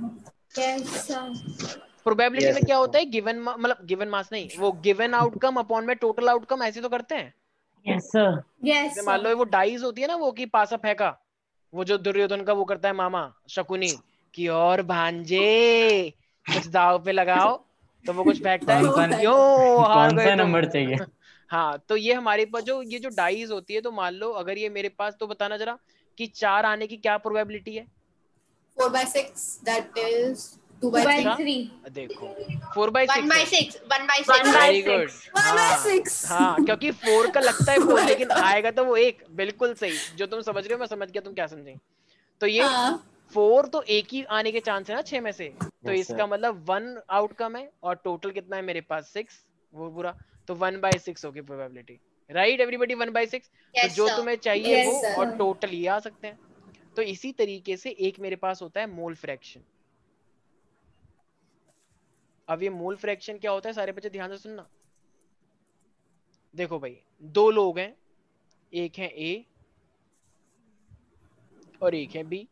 Yes, sir. Probability Yes, में क्या होता है? गिवन मतलब गिवन मास नहीं, वो गिवन आउटकम अपॉन में टोटल आउटकम, ऐसे तो करते हैं। Yes sir. Yes, जैसे मान लो sir. वो डाइस होती है ना, वो की पासा फेंका, वो जो दुर्योधन का वो करता है मामा शकुनी की, और भांजे कुछ दाव पे लगाओ, तो वो कुछ फेंकता है, कौन सा यो हार कौन गए सा तुम। नंबर चाहिए? हाँ, तो ये हमारे पास जो ये जो डाइस होती है, तो मान लो अगर ये मेरे पास, तो बताना जरा कि 4 आने की क्या प्रोबेबिलिटी है? 4/6. That is 2 by 2/3. 3. देखो 4/6 1/6. 1/6. 1/6. Very good. 1/6. हाँ क्योंकि 4 का लगता है 4 लेकिन आएगा तो वो 1, बिल्कुल सही। जो तुम समझ रहे हो मैं समझ गया तुम क्या समझे। तो ये हाँ. 4 तो एक ही आने के चांस है ना 6 में से, तो Yes, इसका sir. मतलब 1 आउटकम है और टोटल कितना है मेरे पास 6, वो पूरा, तो 1/6 होगी प्रोबेबिलिटी, राइट एवरीबॉडी, 1/6। तो Yes, जो sir. तुम्हें चाहिए Yes, वो sir. और टोटल ये आ सकते हैं। तो इसी तरीके से एक मेरे पास होता है मोल फ्रैक्शन। अब ये मोल फ्रैक्शन क्या होता है सारे बच्चे ध्यान से सुनना। देखो भाई, दो लोग हैं, एक है ए और एक है बी।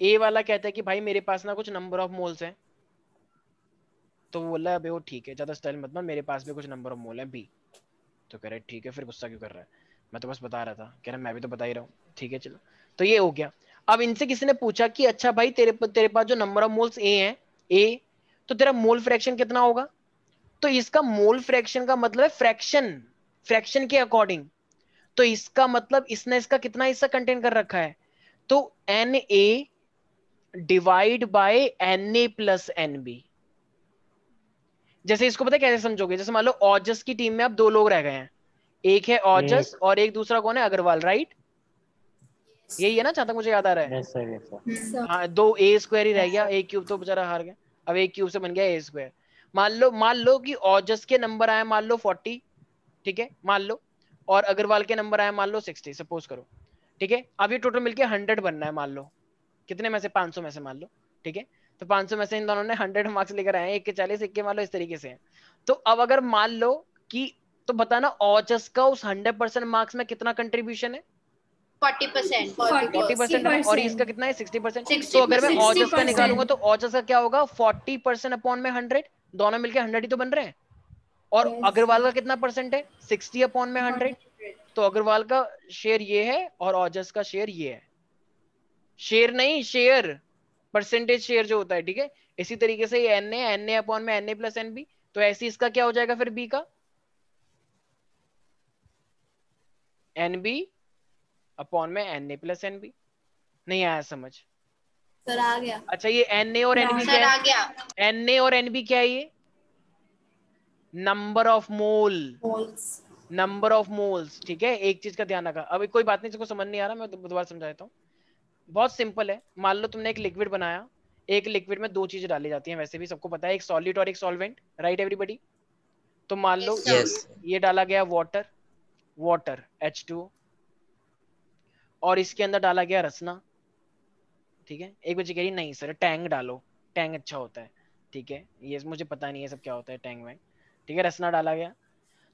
ए वाला कहता है कि भाई मेरे पास ना कुछ नंबर ऑफ मोल्स हैं, तो वो बोल रहा है अबे वो ठीक है, ज्यादा स्टाइल मत मार, मेरे पास भी कुछ नंबर ऑफ मोल है बी। तो कह रहा है ठीक है, फिर गुस्सा क्यों कर रहा है, मैं तो बस बता रहा था। कह रहा मैं भी तो बता ही रहा हूँ, ठीक है चलो। तो ये हो गया। अब इनसे किसी ने पूछा कि अच्छा भाई तेरे पास जो नंबर ऑफ मोल्स ए हैं ए, तो तेरा मोल फ्रैक्शन कितना होगा। तो इसका मोल फ्रैक्शन का मतलब है फ्रैक्शन, फ्रैक्शन के अकॉर्डिंग। तो इसका मतलब इसने इसका कितना हिस्सा कंटेन कर रखा है, तो N A divide by N A plus N B. जैसे इसको पता है कैसे समझोगे, जैसे मान लो ओजस की टीम में अब दो लोग रह गए हैं, एक है ओजस और एक दूसरा कौन है, अग्रवाल, राइट। यही है ना जहां तक मुझे याद आ रहा है। Yes, sir. Yes, sir. Sir. हाँ, दो ए स्क्वायर ही रह गया, एक क्यूब तो बेचारा हार गया, अब एक क्यूब से बन गया ए स्क्वायर। मान लो कि ओजस के नंबर आए मान लो 40, ठीक है मान लो, और अग्रवाल के नंबर आए मान लो 60, सपोज करो, ठीक है। अब ये टोटल मिलके 100 बनना है मान लो, कितने में से, 500 में से मान लो, ठीक है। तो 500 में से इन दोनों ने 100 मार्क्स लेकर आए हैं, एक के 40, एक के मान लो इस तरीके से है। तो अब अगर मान लो कि, तो बताना ओजस का उस 100% मार्क्स में कितना कंट्रीब्यूशन है, 40%. 40% है ना, और इसका 60%. कितना है 60%। 60%. तो अगर मैं ओजस का निकालूंगा 60%. तो ओजस का क्या होगा 40% अपॉन में 100, दोनों मिलके 100 ही तो बन रहे हैं। और Yes, अग्रवाल sir. का कितना परसेंट है 60 अपॉन में 100, 100. तो अग्रवाल का शेयर ये है और ओजस का शेयर ये है। शेयर नहीं, शेयर, परसेंटेज शेयर जो होता है, ठीक है। इसी तरीके से ये एन ए अपॉन में N A plus N B, तो ऐसे इसका क्या हो जाएगा फिर बी का, एन बी अपॉन में N A plus N B. नहीं आया समझ। Sir, आ गया. अच्छा ये एन ए और एन बी Sir, क्या आ है, गया. एन ए और एन बी क्या है, ये number of mole, Moles. Number of moles, ठीक है। एक चीज का ध्यान रखा, अभी कोई बात नहीं, जिसको समझ नहीं आ रहा मैं दोबारा समझाता हूँ। बहुत सिंपल है, मान लो तुमने एक लिक्विड बनाया, एक लिक्विड में दो चीजें डाली जाती हैं, वैसे भी सबको पता है, एक सॉलिड और एक सॉल्वेंट, राइट एवरीबॉडी। तो मान लो Yes, sir. यस ये डाला गया वाटर, वाटर H2O, और इसके अंदर डाला गया रसना, ठीक है। एक बच्चे कह रही नहीं सर टैंग डालो, टैंग अच्छा होता है, ठीक है, ये मुझे पता नहीं है सब क्या होता है टैंग में, ठीक है। रसना डाला गया,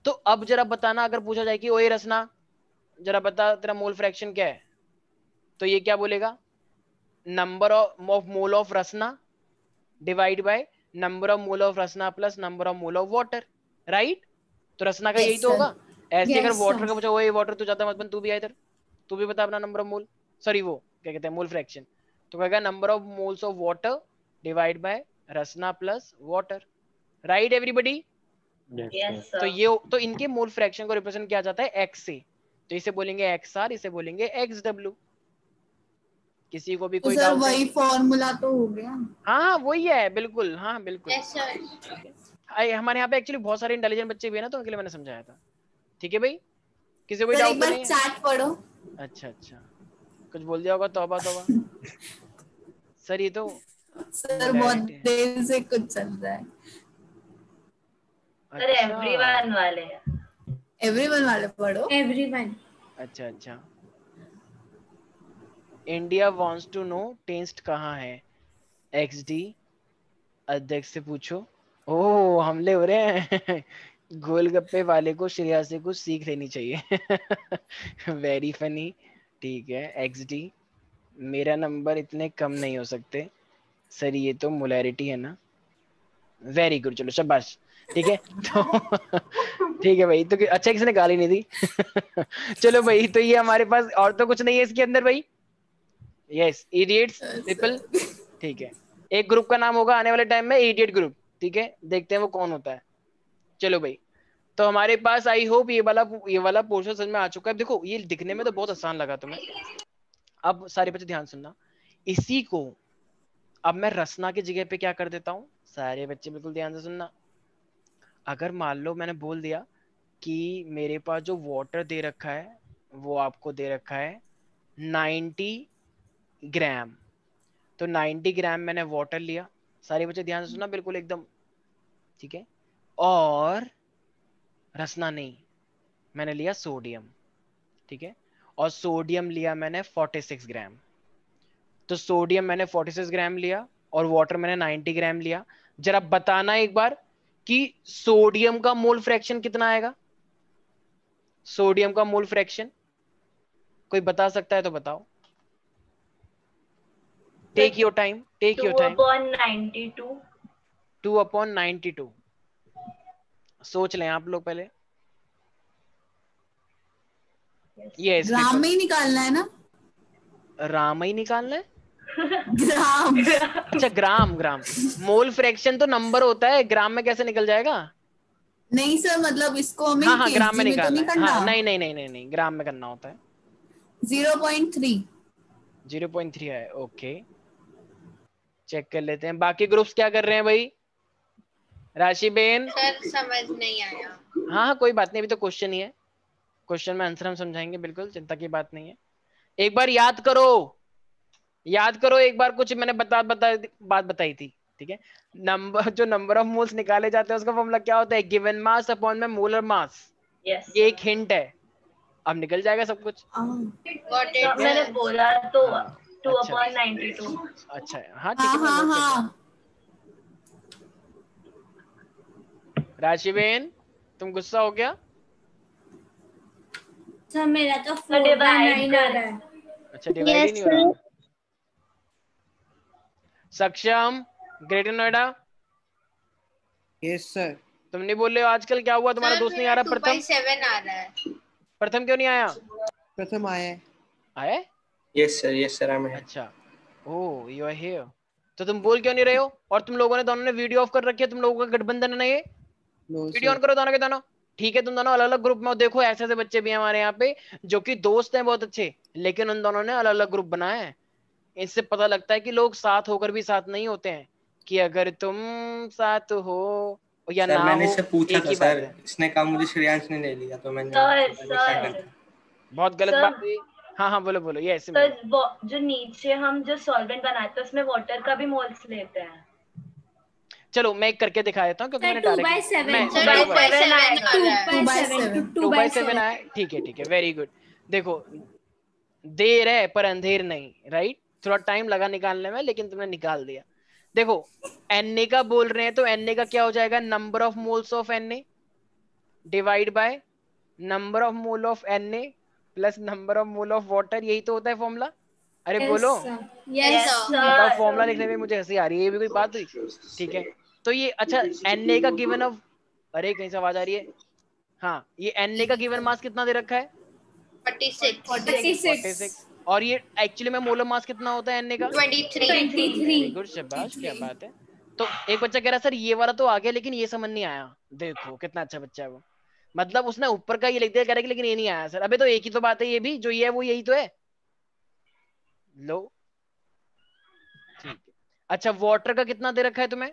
तो अब जरा बताना, अगर पूछा जाए कि ओए रसना जरा बता तेरा मोल फ्रैक्शन क्या है, तो ये क्या बोलेगा, number of mole of Rasna divide by number of mole of Rasna plus number of mole of water, right. तो रसना का Yes, यही तो sir. होगा। ऐसे अगर Yes, वाटर sir. का पूछा ओए वाटर तू ज्यादा मत बन, तू भी आ इधर, तू भी बता अपना नंबर ऑफ मोल, सॉरी वो क्या कहते हैं मोल फ्रैक्शन, तो कहेगा number of moles of water divide by Rasna plus water, right everybody. Yes, Yes, sir. तो sir. ये तो इनके मोल फ्रैक्शन को रिप्रेजेंट किया जाता है एक्स से, तो इसे बोलेंगे एक्स आर, इसे बोलेंगे एक्स डब्ल्यू। किसी को भी तो कोई सर डाउट है। वही फॉर्मूला तो हो गया. हाँ हाँ वही है बिल्कुल, हाँ बिल्कुल। Yes, sir. हमारे यहाँ पे एक्चुअली बहुत सारे इंटेलिजेंट बच्चे भी है ना, तो उनके लिए मैंने समझाया था, ठीक है भाई। किसी को कोई सर डाउट एक तो बार नहीं है। चैट पढ़ो. अच्छा अच्छा, कुछ बोल दिया होगा, तौबा तौबा। सर ये तो सर बहुत मोलैरिटी है। देर से कुछ चल रहा है. सर अच्छा एवरीवन वाले हैं. एवरीवन वाले पढ़ो. Everyone. अच्छा अच्छा, India wants to know test कहाँ है, XD अध्यक्ष से पूछो। ओह हमले हो रहे हैं। गोलगप्पे वाले को श्रेया से कुछ सीख लेनी चाहिए। वेरी फनी, ठीक है। XD मेरा नंबर इतने कम नहीं हो सकते सर, ये तो मोलैरिटी है ना। वेरी गुड, चलो शाबाश, ठीक है। तो ठीक है भाई, तो अच्छा किसी ने गाली नहीं दी। चलो भाई, तो ये हमारे पास और तो कुछ नहीं है इसके अंदर भाई। यस इडियट्स पीपल, ठीक है। एक ग्रुप का नाम होगा आने वाले टाइम में इडियट ग्रुप, ठीक है, देखते हैं वो कौन होता है। चलो भाई, तो हमारे पास आई होप ये वाला पोर्शन समझ में आ चुका है। देखो ये दिखने में तो बहुत आसान लगा तुम्हें, अब सारे बच्चे ध्यान सुनना, इसी को अब मैं रसना की जगह पे क्या कर देता हूँ, सारे बच्चे बिल्कुल ध्यान से सुनना। अगर मान लो मैंने बोल दिया कि मेरे पास जो वाटर दे रखा है वो आपको दे रखा है 90 ग्राम, तो 90 ग्राम मैंने वाटर लिया, सारे बच्चे ध्यान से सुना बिल्कुल एकदम, ठीक है। और रसना नहीं, मैंने लिया सोडियम, ठीक है। और सोडियम लिया मैंने 46 ग्राम। तो सोडियम मैंने 46 ग्राम लिया और वाटर मैंने 90 ग्राम लिया। जरा बताना एक बार कि सोडियम का मोल फ्रैक्शन कितना आएगा। सोडियम का मोल फ्रैक्शन कोई बता सकता है तो बताओ। Take your time, take your time. 2/92। 2/92। सोच लें आप लोग पहले। ये इस ग्राम पेपर में ही निकालना है ना? राम ही निकालना है। ग्राम। अच्छा ग्राम, ग्राम मोल फ्रैक्शन तो नंबर होता है, ग्राम में कैसे निकल जाएगा। नहीं सर, मतलब इसको हमें हाँ हाँ ग्राम में केजी में तो निकालना नहीं है। करना। हाँ नहीं नहीं नहीं नहीं नहीं, ग्राम में करना होता है। 0.3। 0.3 है, ओके। चेक कर लेते हैं बाकी ग्रुप्स क्या कर रहे हैं भाई। राशि बेन, सर समझ नहीं आया। हाँ हाँ कोई बात नहीं, अभी तो क्वेश्चन ही है, क्वेश्चन में आंसर हम समझाएंगे, बिल्कुल चिंता की बात नहीं है। एक बार याद करो, याद करो एक बार, कुछ मैंने बात बताई थी, ठीक है। नंबर ऑफ मोल्स निकाले जाते हैं उसका फॉर्मूला क्या होता है, गिवन मास अपॉन में मोलर मास। यस ये एक हिंट है, अब निकल जाएगा सब कुछ। Got it, मैंने sir. बोला तो हाँ, 2/92। अच्छा हाँ ठीक है, हाँ मैं हाँ note कर हाँ। लूंगा। राशिबेन तुम गुस्सा हो गया। सर मेरा तो तो 4/9 divide आ कर। रहा है। अच्छा डिवाइड ही नहीं हो रहा। सक्षम, ग्रेटर नोएडा, Yes, sir. तुम नहीं बोल रहे हो आजकल, क्या हुआ तुम्हारा Sir, दोस्त नहीं आ मेरा रहा। प्रथम, 2/7 आ रहा है। प्रथम क्यों नहीं आया। प्रथम आया है। आया। Yes, sir, I'm here. अच्छा, ओह यू आर हियर। तो तुम बोल क्यों नहीं रहे हो। और तुम लोगों ने दोनों ने वीडियो ऑफ कर रखी है, तुम लोगों का गठबंधन है ना ये। No, video on sir. करो दोनों के दोनों, ठीक है। तुम दोनों अलग अलग ग्रुप में हो, देखो ऐसे ऐसे बच्चे भी हैं हमारे यहाँ पे जो कि दोस्त हैं बहुत अच्छे, लेकिन उन दोनों ने अलग अलग ग्रुप बनाए हैं। इससे पता लगता है कि लोग साथ होकर भी साथ नहीं होते हैं, कि अगर तुम साथ हो या सर ना मैंने हो इससे पूछा एक था ही बात सर, है। इसने कहा मुझे श्रेयांश ने ले लिया तो मैंने सर डिसाइड कर सर दिया। बहुत गलत सर, बात हुई। हाँ हाँ बोलो बोलो, ये ऐसे में सर जो नीचे हम जो सॉल्वेंट बनाते हैं उसमें वाटर का भी मोल्स लेते हैं। चलो मैं एक करके दिखा देता हूँ, क्योंकि सर मैंने 2/7 मैं Sir, मैं 2/7 आ रहा है। 2/7 2/7 आया, ठीक है वेरी गुड। देखो देर है पर अंधेर नहीं, राइट। थोड़ा टाइम लगा निकालने में, लेकिन तुमने निकाल दिया। देखो Na का बोल रहे हैं, तो Na का क्या हो जाएगा, number of moles of Na divide by number of mole of Na plus number of mole of water, यही तो होता है फॉर्मूला। अरे बोलो, यस बताओ सर। फॉर्मूला लिखने में मुझे हंसी आ रही है, ये भी कोई बात हुई। ठीक है, तो ये अच्छा Na का गिवन ऑफ, अरे कहीं से आवाज आ रही है। हाँ ये Na का गिवन मास कितना दे रखा है, 46. 46। और ये एक्चुअली में मोलर मास कितना होता है Na का, 23. वेरी गुड, शाबाश, क्या बात है। तो एक बच्चा कह रहा सर ये वाला तो आ गया, लेकिन ये समझ नहीं आया। देखो कितना अच्छा बच्चा है वो, मतलब उसने ऊपर का ये लिख दिया, कह रहा है लेकिन ये नहीं आया सर। अबे तो एक ही तो बात है, ये भी जो ये है वो यही तो है। लो ठीक है। अच्छा वाटर का कितना दे रखा है तुम्हें,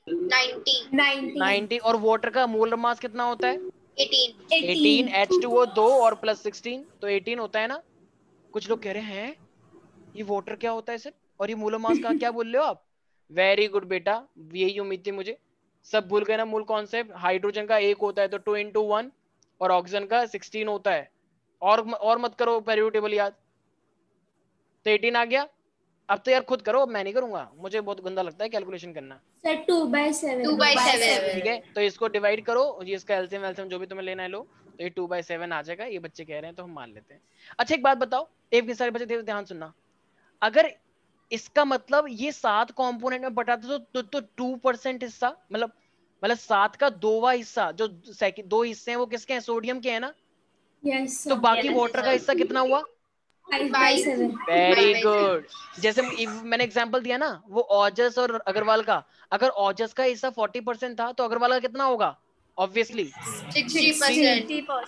90। और वाटर का मोलर मास कितना होता है, 18। H2O 2 और प्लस 16, तो 18 होता है ना। कुछ लोग कह रहे हैं ये वाटर क्या होता है सर, और ये मोलर मास का क्या बोल रहे हो आप। वेरी गुड बेटा, यही उम्मीद थी मुझे। सब भूल गए ना मूल कॉन्सेप्ट। हाइड्रोजन का 1 होता है तो 2 × 1, और ऑक्सीजन का 16 होता है। और मत करो पीरियोडिक टेबल याद, तो 18 आ गया। अब तो यार खुद करो, मैं नहीं करूंगा, मुझे बहुत गंदा लगता है कैलकुलेशन करना। सर 2/7 ठीक है, तो इसको डिवाइड करो, ये इसका एलसीएम एलसीएम जो भी तुम्हें लेना है लो, तो ये 2/7 आ जाएगा। ये बच्चे कह रहे हैं तो हम मान लेते हैं। अच्छा एक बात बताओ, एक सारे बच्चे ध्यान सुनना, अगर इसका मतलब ये 7 कंपोनेंट में बटा तो 2% हिस्सा, मतलब 7 का 2वां हिस्सा, जो दो हिस्से हैं वो किसके हैं, सोडियम के हैं ना। यस तो बाकी वाटर का हिस्सा कितना हुआ, 5/7 वेरी गुड। जैसे मैंने एग्जांपल दिया ना वो ओजस और अग्रवाल का, अगर ओजस का हिस्सा 40% था तो अग्रवाल का कितना होगा, ऑब्वियसली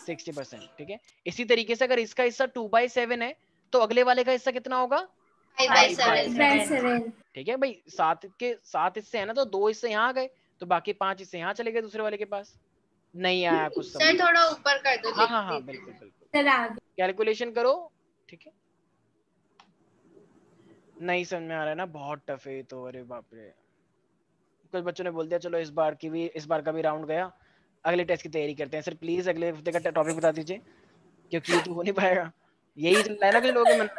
60%। ठीक है, इसी तरीके से अगर इसका हिस्सा 2/7 है तो अगले वाले का हिस्सा कितना होगा, 5/7 ठीक है भाई। 7 हिस्से हैं ना, तो 2 हिस्से यहाँ आ गए, तो बाकी 5 हिस्से यहाँ चले गए दूसरे वाले के पास। नहीं आया कुछ समझ, सर थोड़ा ऊपर कर दो। हाँ बिल्कुल सर आगे कैलकुलेशन करो। ठीक है, नहीं समझ में आ रहा है ना, बहुत टफ है ये तो, अरे बाप रे। कुछ बच्चों ने बोल दिया चलो इस बार का भी राउंड गया, अगले टेस्ट की तैयारी करते हैं। सर प्लीज अगले हफ्ते का टॉपिक बता दीजिए, क्योंकि ये तो हो नहीं पाएगा। यही चल रहा है ना कुछ लोगों के मन में।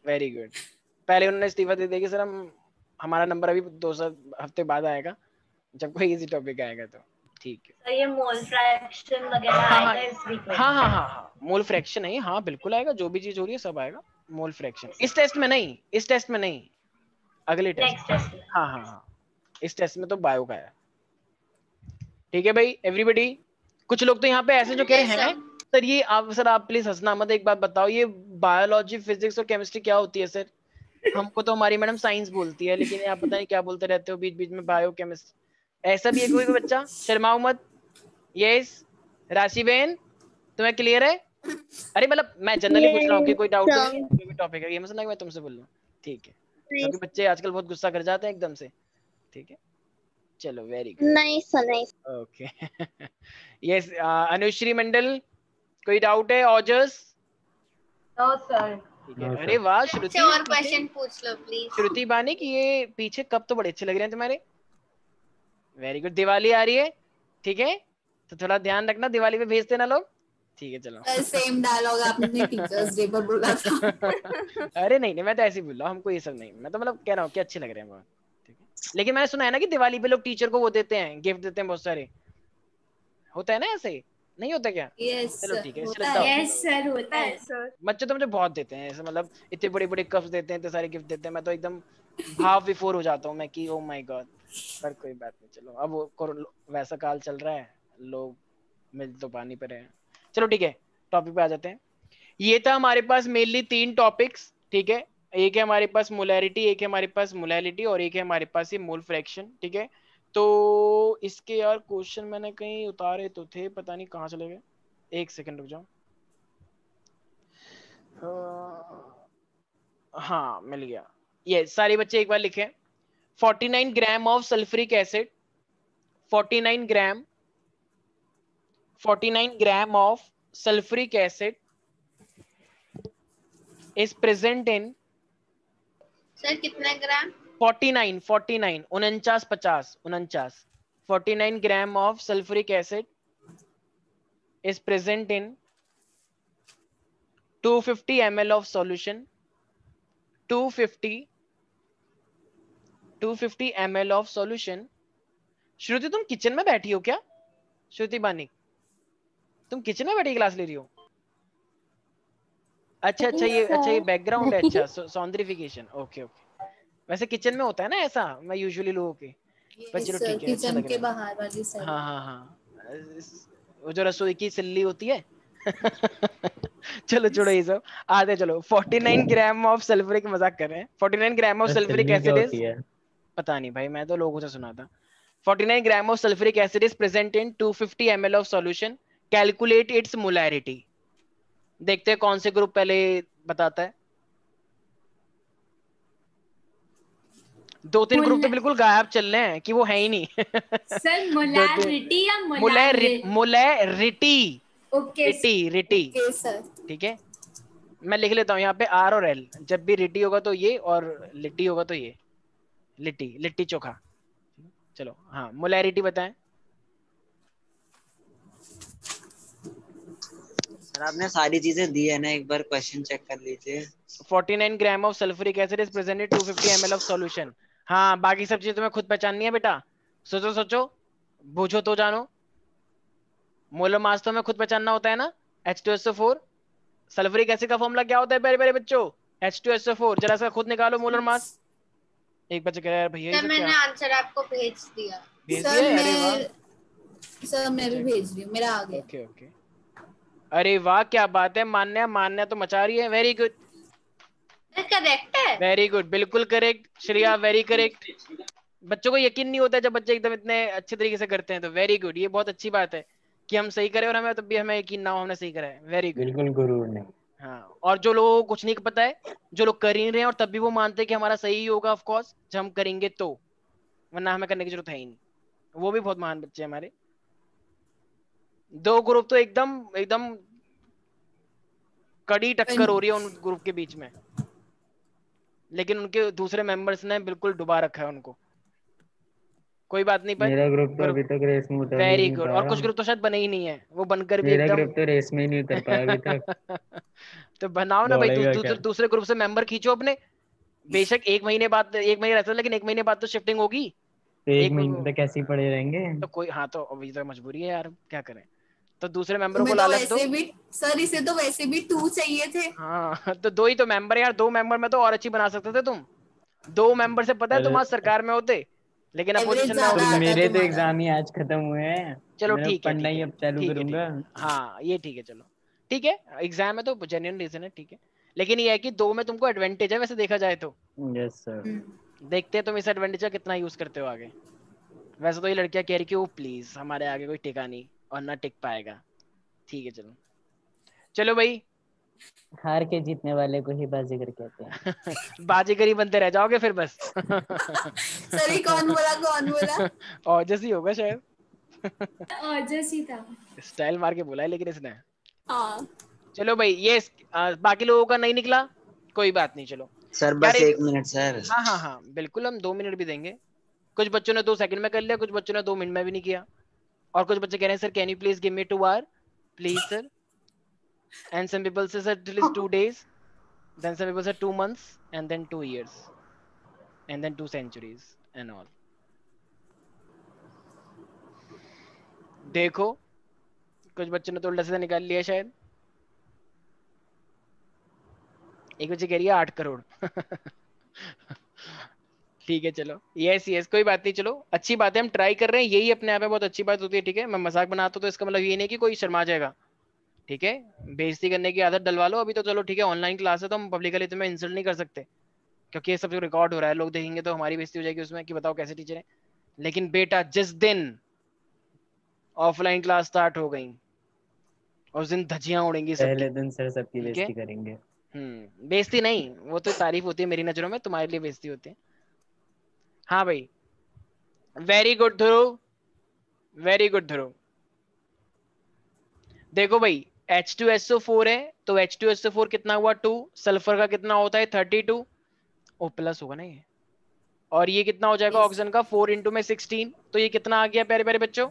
Very good. पहले उन्होंने इस्तीफा दे दिया कि सर हमारा नंबर अभी 2 हफ्ते बाद आएगा, जब कोई इजी टॉपिक आएगा तो। ठीक है तो ये मोल फ्रैक्शन वगैरह हाँ आएगा इस वीक में? हाँ, मोल फ्रैक्शन है ये, हाँ बिल्कुल आएगा, जो भी चीज हो रही है सब आएगा। मोल फ्रैक्शन इस टेस्ट में नहीं, इस टेस्ट में नहीं, अगले नेक्स्ट टेस्ट। टेस्ट में। हाँ, इस टेस्ट में तो बायो का है। ठीक है भाई एवरीबडी। कुछ लोग तो यहाँ पे ऐसे जो कह रहे हैं सर ये आप प्लीज हंसना मत, एक बात बताओ, ये बायोलॉजी फिजिक्स और केमिस्ट्री क्या होती है सर? हमको तो हमारी मैडम साइंस बोलती है, लेकिन आप पता नहीं क्या बोलते रहते हो बीच बीच में, बायो केमिस्ट्री। ऐसा भी है कोई बच्चा? शर्माओ मत। यस राशि बहन, तुम्हें क्लियर है? अरे मतलब मैं जनरली पूछ रहा हूँ कि कोई डाउट तो नहीं है, कोई भी टॉपिक है, ये मत समझना कि मैं तुमसे बोल रहा हूँ। ठीक है, क्योंकि बच्चे आजकल बहुत गुस्सा कर जाते हैं एकदम से। ठीक है चलो वेरी गुड। नहीं सर नहीं। ओके यस अनुश्री मंडल, कोई डाउट है? ऑजस? No sir. ठीक है। अरे वाह श्रुति, और क्वेश्चन पूछ लो प्लीज। श्रुति बानी कि ये पीछे कप तो बड़े अच्छे लग रहे हैं तुम्हारे। Very good. दिवाली आ रही है, ठीक है, तो थोड़ा ध्यान रखना, दिवाली पे भेजते ना लोग। ठीक है चलो। सेम डायलॉग आपने टीचर्स डे पर बोला था। अरे नहीं मैं तो ऐसे ही बोल रहा हूँ, हमको ये सब नहीं, मैं तो मतलब कह रहा हूँ कि अच्छे लग रहे हैं बहुत। ठीक है, लेकिन मैंने सुना है ना कि दिवाली पे लोग टीचर को वो देते हैं, गिफ्ट देते हैं बहुत सारे, होता है ना ऐसे? नहीं होता क्या? यस चलो ठीक है, होता है। यस सर होता है सर। बच्चे तो मुझे बहुत देते हैं ऐसे, मतलब इतने बड़े बड़े कप्स देते हैं, इतने सारे गिफ्ट देते हैं, मैं तो एकदम भाव विफोर हो जाता हूँ मैं कि ओ माय गॉड। पर कोई बात नहीं, चलो अब वैसा काल चल रहा है, लोग मिल तो पानी पे रहे हैं। चलो ठीक है, टॉपिक पे आ जाते हैं। ये था हमारे पास मेनली 3 टॉपिक्स। ठीक है, एक है हमारे पास मोलैरिटी, एक है हमारे पास मोलैलिटी, और एक है हमारे पास ये मोल फ्रैक्शन। ठीक है, तो इसके यार क्वेश्चन मैंने कहीं उतारे तो थे, पता नहीं कहाँ चले गए, एक सेकंड रुक जाओ। हाँ मिल गया। ये सारे बच्चे एक बार लिखें। 49 gram of sulphuric acid, 49 gram of sulfuric acid is present in sir कितना ग्राम? 49 49 49 ग्राम of sulfuric acid is present in 250 ml of solution, 250 ml of solution। श्रुति तुम किचन में बैठी हो क्या? श्रुति बानी तुम किचन में बैठी क्लास ले रही हो? अच्छा ये बैकग्राउंड है। अच्छा सौंदर्यिफिकेशन, ओके ओके। वैसे किचन में होता है ना ऐसा, मैं यूजुअली लोगों के, पर चलो ठीक है, अच्छा किचन लग के रहा है। बाहर वाली साइड। हाँ वो जो रसोई की सिल्ली होती है चलो छोड़ो ये सब, आते चलो। 49 ग्राम ऑफ सल्फ्यूरिक, मजाक कर रहे हैं। 49 gram of sulphuric acid is, पता नहीं भाई मैं तो लोगों से सुना था। 49 gram of sulphuric acid is present in 250 ml of solution, calculate its molarity. देखते हैं कौन से ग्रुप पहले बताता है। 2-3 ग्रुप तो बिल्कुल गायब चल रहे हैं कि वो है ही नहीं सर मोलैरिटी या मोलैरिटी। Okay रिटी sir. ठीक है, मैं लिख लेता हूँ यहाँ पे R और L, जब भी रिटी होगा तो ये, और लिट्टी होगा तो ये, लिट्टी चोखा। चलो हाँ मोलैरिटी बताएं। सर आपने सारी चीजें दी है ना, एक बार क्वेश्चन चेक कर लीजिए। 49 gram of sulphuric acid is present in 250 ml of solution. हाँ बाकी सब चीजें तुम्हें खुद पहचाननी है बेटा, सोचो बूझो तो जानो। मोलर मास तो हमें खुद पहचानना होता है ना, H2SO4। सल्फ्यूरिक एसिड का फॉर्मूला क्या होता है प्यारे बच्चों? H2SO4। जरा सा खुद निकालो मोलर मास। एक बच्चे कह रहा है भैया ये सर सब मैंने क्या? आंसर आपको भेज दिया। भेज दिया है? अरे वाह सर मैं भी भेज रही हूँ, मेरा आ गया। ओके। अरे वाह क्या बात है, मान्या तो मचा रही है। वेरी गुड करेक्ट है। वेरी गुड, बिल्कुल करेक्ट श्रेया, वेरी करेक्ट। बच्चों को यकीन नहीं होता जब बच्चे एकदम इतने अच्छे तरीके से करते हैं, तो वेरी गुड, ये बहुत अच्छी बात है कि हम सही करें और हमें तब भी हमें यकीन ना हो हमने सही करा है। वेरी गुड, बिल्कुल गुरूर नहीं। हाँ, और जो लोगों को कुछ नहीं पता है, जो लोग कर ही नहीं रहे हैं और तब भी वो मानते हैं कि हमारा सही ही होगा, ऑफ कोर्स जब हम करेंगे तो, वरना हमें करने की जरूरत है ही नहीं, वो भी बहुत महान बच्चे हमारे। 2 ग्रुप तो एकदम कड़ी टक्कर हो रही है उन ग्रुप के बीच में। लेकिन उनके दूसरे मेंबर्स ने बिल्कुल डुबा रखा है उनको। कोई बात नहीं, पर मेरा ग्रुप तो अभी तक रेस में उतर भी वेरी नहीं गुड। और पाया। कुछ ग्रुप तो शायद बने ही नहीं है, वो बनकर भी मेरा एकदम ग्रुप तो रेस में ही नहीं उतर पाया अभी तक। तो बनाओ ना भाई, दौड़ेगा क्या? दूसरे ग्रुप से मेंबर खींचो अपने। बेशक 1 महीने बाद, 1 महीने रहता है, लेकिन 1 महीने बाद तो शिफ्टिंग होगी। तो एक एक महीने तक ऐसे ही पड़े रहेंगे। तो कोई, हाँ तो अभी तो मजबूरी है यार, क्या करें। तो दूसरे मेंबरों को तुम्हें तो लालच दो। वैसे भी सर, इसे तो वैसे भी 2 चाहिए थे। हाँ तो 2 ही तो मेंबर यार, 2 मेंबर में तो और अच्छी बना सकते थे तुम। 2 मेंबर से पता है तुम आज सरकार में होते, लेकिन एवरेज अपोजिशन में हो ज्यादा नहीं आता सकते। मेरे तो तुम्हारा। एग्जाम ही आज खत्म हुए हैं। चलो मैं ठीक है, पढ़ना ठीक ही है, अब चालू ठीक है, ठीक करूंगा। है। हाँ ये ठीक है, चलो ठीक है। एग्जाम है तो जेन्युइन रीजन है, ठीक है। लेकिन ये है कि 2 में तुमको एडवांटेज है वैसे देखा जाए तो। Yes sir. देखते हैं तुम इस एडवांटेज का कितना यूज करते हो आगे। वैसे तो ये लड़कियां कह रही कि वो प्लीज हमारे आगे कोई टिका नहीं और ना टिक पाएगा। ठीक है चलो, चलो भाई। हार के जीतने वाले को ही बाजीगर कहते हैं। बाजीगरी बनते रह जाओगे फिर बस। सर ये कौन बोला, कौन बोला? और जैसी होगा शायद। ओजस ही था। स्टाइल मार के बोला है लेकिन इसने। हाँ चलो भाई, ये बाकी लोगों का नहीं निकला, कोई बात नहीं। चलो सर यार बस 1 मिनट सर। हाँ हाँ हाँ बिल्कुल, हम 2 मिनट भी देंगे। कुछ बच्चों ने 2 सेकंड में कर लिया, कुछ बच्चों ने 2 मिनट में भी नहीं किया। और कुछ बच्चे कह रहे हैं sir can you please give me 2 hour please sir. And some people say sir at least 2 days, then some people said 2 months, and then 2 years, and then 2 centuries and all. देखो कुछ बच्चों ने तो उल्टा सीधा निकाल लिया शायद। एक बच्चे कह रही है 8 करोड़। ठीक है चलो, यस यस कोई बात नहीं। चलो अच्छी बात है, हम ट्राई कर रहे हैं, यही अपने आप में बहुत अच्छी बात होती है। ठीक है, मैं मजाक बनाता हूँ तो इसका मतलब ये नहीं कि कोई शर्मा जाएगा। ठीक है, बेइज्जती करने की आदत डलवा लो अभी तो। चलो ठीक है, ऑनलाइन क्लास है तो हम पब्लिकली तुम्हें इंसल्ट नहीं कर सकते, क्योंकि ये सब जो रिकॉर्ड हो रहा है लोग देखेंगे तो हमारी बेइज्जती हो जाएगी उसमें कि बताओ कैसे टीचर है। लेकिन बेटा जिस दिन ऑफलाइन क्लास स्टार्ट हो गई उस दिन धज्जियां उड़ेंगी सबकी। पहले दिन सर सबकी ठीक है, बेइज्जती करेंगे। बेइज्जती नहीं, वो तो तारीफ होती है मेरी नजरों में, तुम्हारे लिए बेइज्जती होती है। हाँ भाई, वेरी गुड ध्रुव, वेरी गुड ध्रुव। देखो भाई H2SO4 है तो H2SO4 कितना हुआ 2, सल्फर का कितना होता है 32, ओ प्लस होगा ना ये। और ये कितना हो जाएगा ऑक्सीजन का 4 इंटू में 16, तो ये कितना आ गया प्यारे प्यारे बच्चों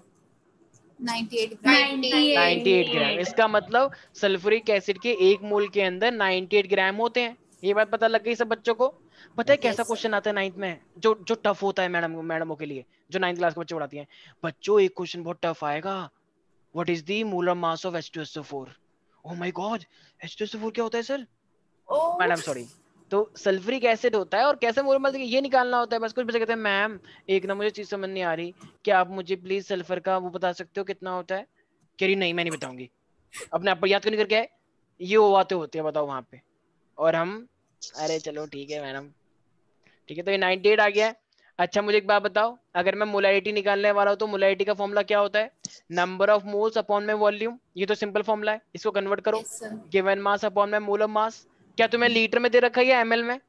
98 ग्राम। 98 ग्राम। इसका मतलब सल्फ्यूरिक एसिड के 1 मोल के अंदर 98 ग्राम होते हैं। ये बात पता लग गई सब बच्चों को। पता है कैसा क्वेश्चन आता है 9th में, जो जो टफ होता है मैडमों के लिए, जो 9th क्लास के बच्चे पढ़ाती हैं। बच्चों एक क्वेश्चन बहुत टफ आएगा, what is the molar mass of H2SO4। Oh my God, H2SO4 क्या होता है सर? मैडम सॉरी, तो सल्फ्यूरिक एसिड होता है और कैसे मोलर मास ये निकालना होता है बस। कुछ बच्चे कहते हैं मैम एक ना मुझे चीज समझ नहीं आ रही, क्या आप मुझे प्लीज सल्फर का वो बता सकते हो कितना होता है? कह रही नहीं मैं नहीं बताऊंगी, अपने आप पर याद क्यों नहीं करके आए? ये वो बातें होती है बताओ वहां पे। और हम अरे चलो ठीक है मैडम, ठीक है। तो ये 98 आ गया है। अच्छा मुझे एक बात बताओ, अगर मैं मोलैरिटी निकालने वाला हूं तो मोलैरिटी का फॉर्मूला क्या होता है? नंबर ऑफ मोल्स अपॉन में वॉल्यूम। ये तो सिंपल फॉर्मूला है, इसको कन्वर्ट करो। गिवन मास अपॉन में मोलर मास। क्या तुम्हें लीटर में दे रखा है या एमएल में?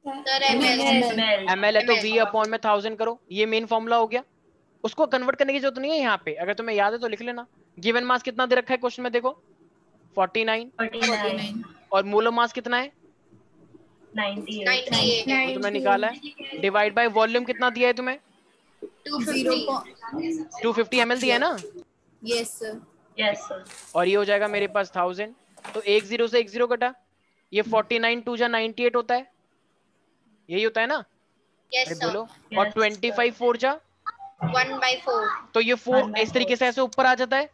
एमएल है तो V अपॉन में 1000 करो, ये मेन फॉर्मूला हो गया। उसको कन्वर्ट करने की जरूरत नहीं है यहाँ पे, अगर तुम्हें याद है तो लिख लेना। गिवन मास कितना दे रखा है क्वेश्चन में देखो 49, और मोलर मास कितना है 98। तुमने निकाला है। डिवाइड बाय वॉल्यूम कितना दिया है तुम्हें 250 ml दिया है ना? Yes sir. Yes sir. और ये हो जाएगा मेरे पास 1000, तो 1 0 से 1 0 कटा। ये 49 2 जा 98 होता है, यही होता है ना? अरे बोलो। और 25 4 जा 1/4। तो ये 4 इस तरीके से ऐसे ऊपर आ जाता है।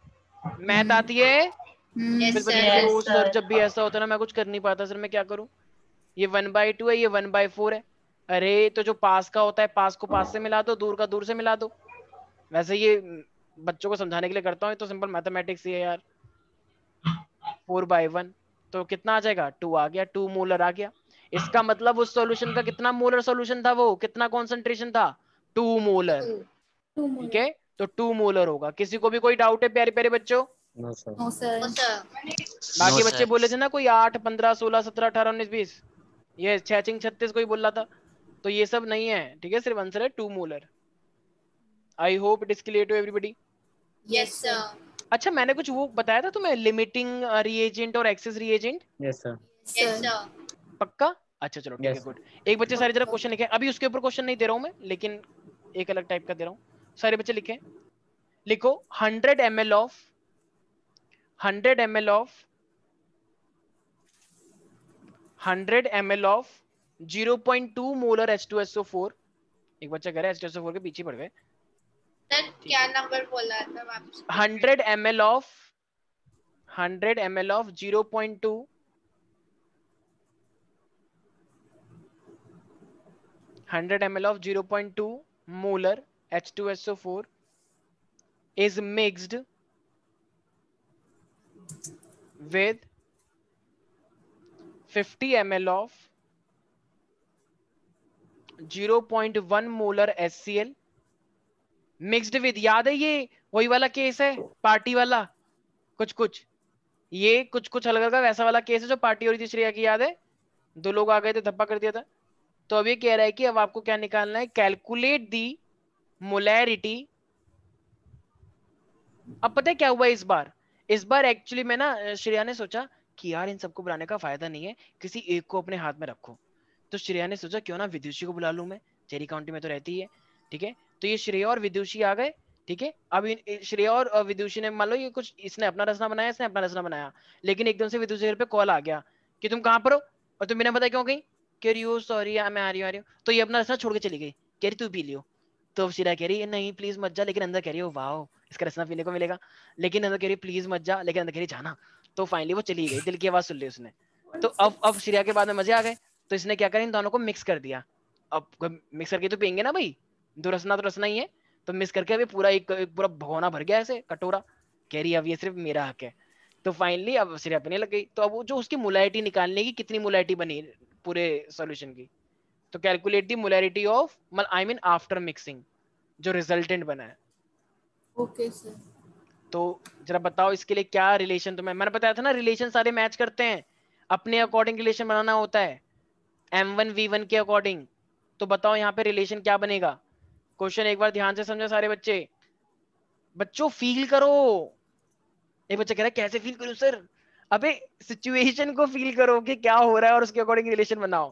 मैथ आती है? तो सर जब भी ऐसा होता है ना मैं कुछ कर नहीं पाता सर, मैं क्या करूं? ये 1/2 है, ये 1/4 है। अरे तो जो पास का होता है पास को पास से मिला दो, दूर का दूर से मिला दो। वैसे ये बच्चों को समझाने के लिए करता हूँ, तो सिंपल मैथमेटिक्स ही है यार। 4/1 तो कितना आ जाएगा 2 आ गया, 2 मोलर आ गया। इसका मतलब उस सॉल्यूशन का कितना मोलर सॉल्यूशन था, वो कितना कॉन्सेंट्रेशन था 2 मोलर। ठीक है, तो 2 मोलर होगा। किसी को भी कोई डाउट है प्यारे प्यारे बच्चों? No sir. बाकी बच्चे बोले थे ना कोई 8 15 16 17 18 19 20, ये 6 6 36 कोई बोल रहा था, तो ये सब नहीं है। ठीक है, सिर्फ आंसर है 2 molar. I hope it is clear to everybody. Yes sir. अच्छा मैंने कुछ वो बताया था तुम्हें, लिमिटिंग रिएजेंट और excess reagent? Yes sir. Yes sir. पक्का? अच्छा चलो ठीक है, Yes. गुड। एक बच्चे सारे जरा क्वेश्चन लिखे, अभी उसके ऊपर क्वेश्चन नहीं दे रहा हूँ मैं, लेकिन एक अलग टाइप का दे रहा हूँ। सारे बच्चे लिखे, लिखो 100 ml of 100 ml of 0.2 molar H2SO4। एक बच्चा कह रहा है H2SO4 के पीछे पड़ गए। सर क्या नंबर बोला था वापस? 100 ml of 0.2 100 ml of 0.2 molar H2SO4 is mixed with 50 ml of 0.1 molar HCl mixed with, याद है ये वही वाला केस है पार्टी वाला, कुछ ये कुछ अलग का वैसा वाला केस है जो पार्टी हो रही थी श्रेया की, याद है? 2 लोग आ गए थे, धप्पा कर दिया था। तो अब ये कह रहा है कि अब आपको क्या निकालना है, कैलकुलेट दी मोलैरिटी। अब पता है क्या हुआ इस बार एक्चुअली में ना श्रेया ने सोचा कि यार इन सबको बुलाने का फायदा नहीं है, किसी एक को अपने हाथ में रखो। तो श्रेया ने सोचा क्यों ना विदुषी को बुला लूं मैं, चेरी काउंटी में तो रहती है, ठीक है। तो ये श्रेया और विदुषी आ गए, ठीक है। अब श्रेया और विदुषी ने, मान लो ये कुछ, इसने अपना रचना बनाया, इसने अपना रचना बनाया, लेकिन एकदम से विदुषी पे कॉल आ गया कि तुम कहाँ पर हो, और तुम बिना पता क्यों गई, कह रही हो सॉरी मैं आ रही हूँ। तो ये अपना रचना छोड़ के चली गई, कह रही तू पी लियो। तो श्रेया कह रही है नहीं प्लीज मत जा, लेकिन अंदर कह रही हो वाह इसका रचना पीने को मिलेगा, लेकिन अंदर कह रही प्लीज मत जा, लेकिन अंदर कह रही जाना। तो फाइनली वो चली गई, दिल की आवाज सुन ली उसने। तो अब श्रेया के बाद में मजे आ गए, तो इसने क्या करा, इन दोनों को मिक्स कर दिया। अब मिक्स करके तो पियेंगे ना भाई, दो रसना तो रसना ही है, तो मिक्स करके अभी पूरा एक पूरा भगोना भर गया ऐसे कटोरा, कह रही अब ये सिर्फ मेरा हक है। तो फाइनली अब श्रेया पीने लग गई। तो अब वो जो उसकी मोलैरिटी निकालने की, कितनी मोलैरिटी बनी पूरे सॉल्यूशन की, तो calculate the molarity of, I mean after mixing, जो रिजल्टेंट बना है। Okay sir. तो जरा बताओ इसके लिए क्या रिलेशन, तो मैंने बताया था ना रिलेशन सारे मैच करते हैं, अपने अकॉर्डिंग रिलेशन बनाना होता है M1 V1 के अकॉर्डिंग। तो बताओ यहाँ पे रिलेशन क्या बनेगा। क्वेश्चन एक बार ध्यान से समझो सारे बच्चे, बच्चों फील करो। एक बच्चा कह रहा है कैसे फील करूं सर, अबे सिचुएशन को फील करो कि क्या हो रहा है और उसके अकॉर्डिंग रिलेशन बनाओ।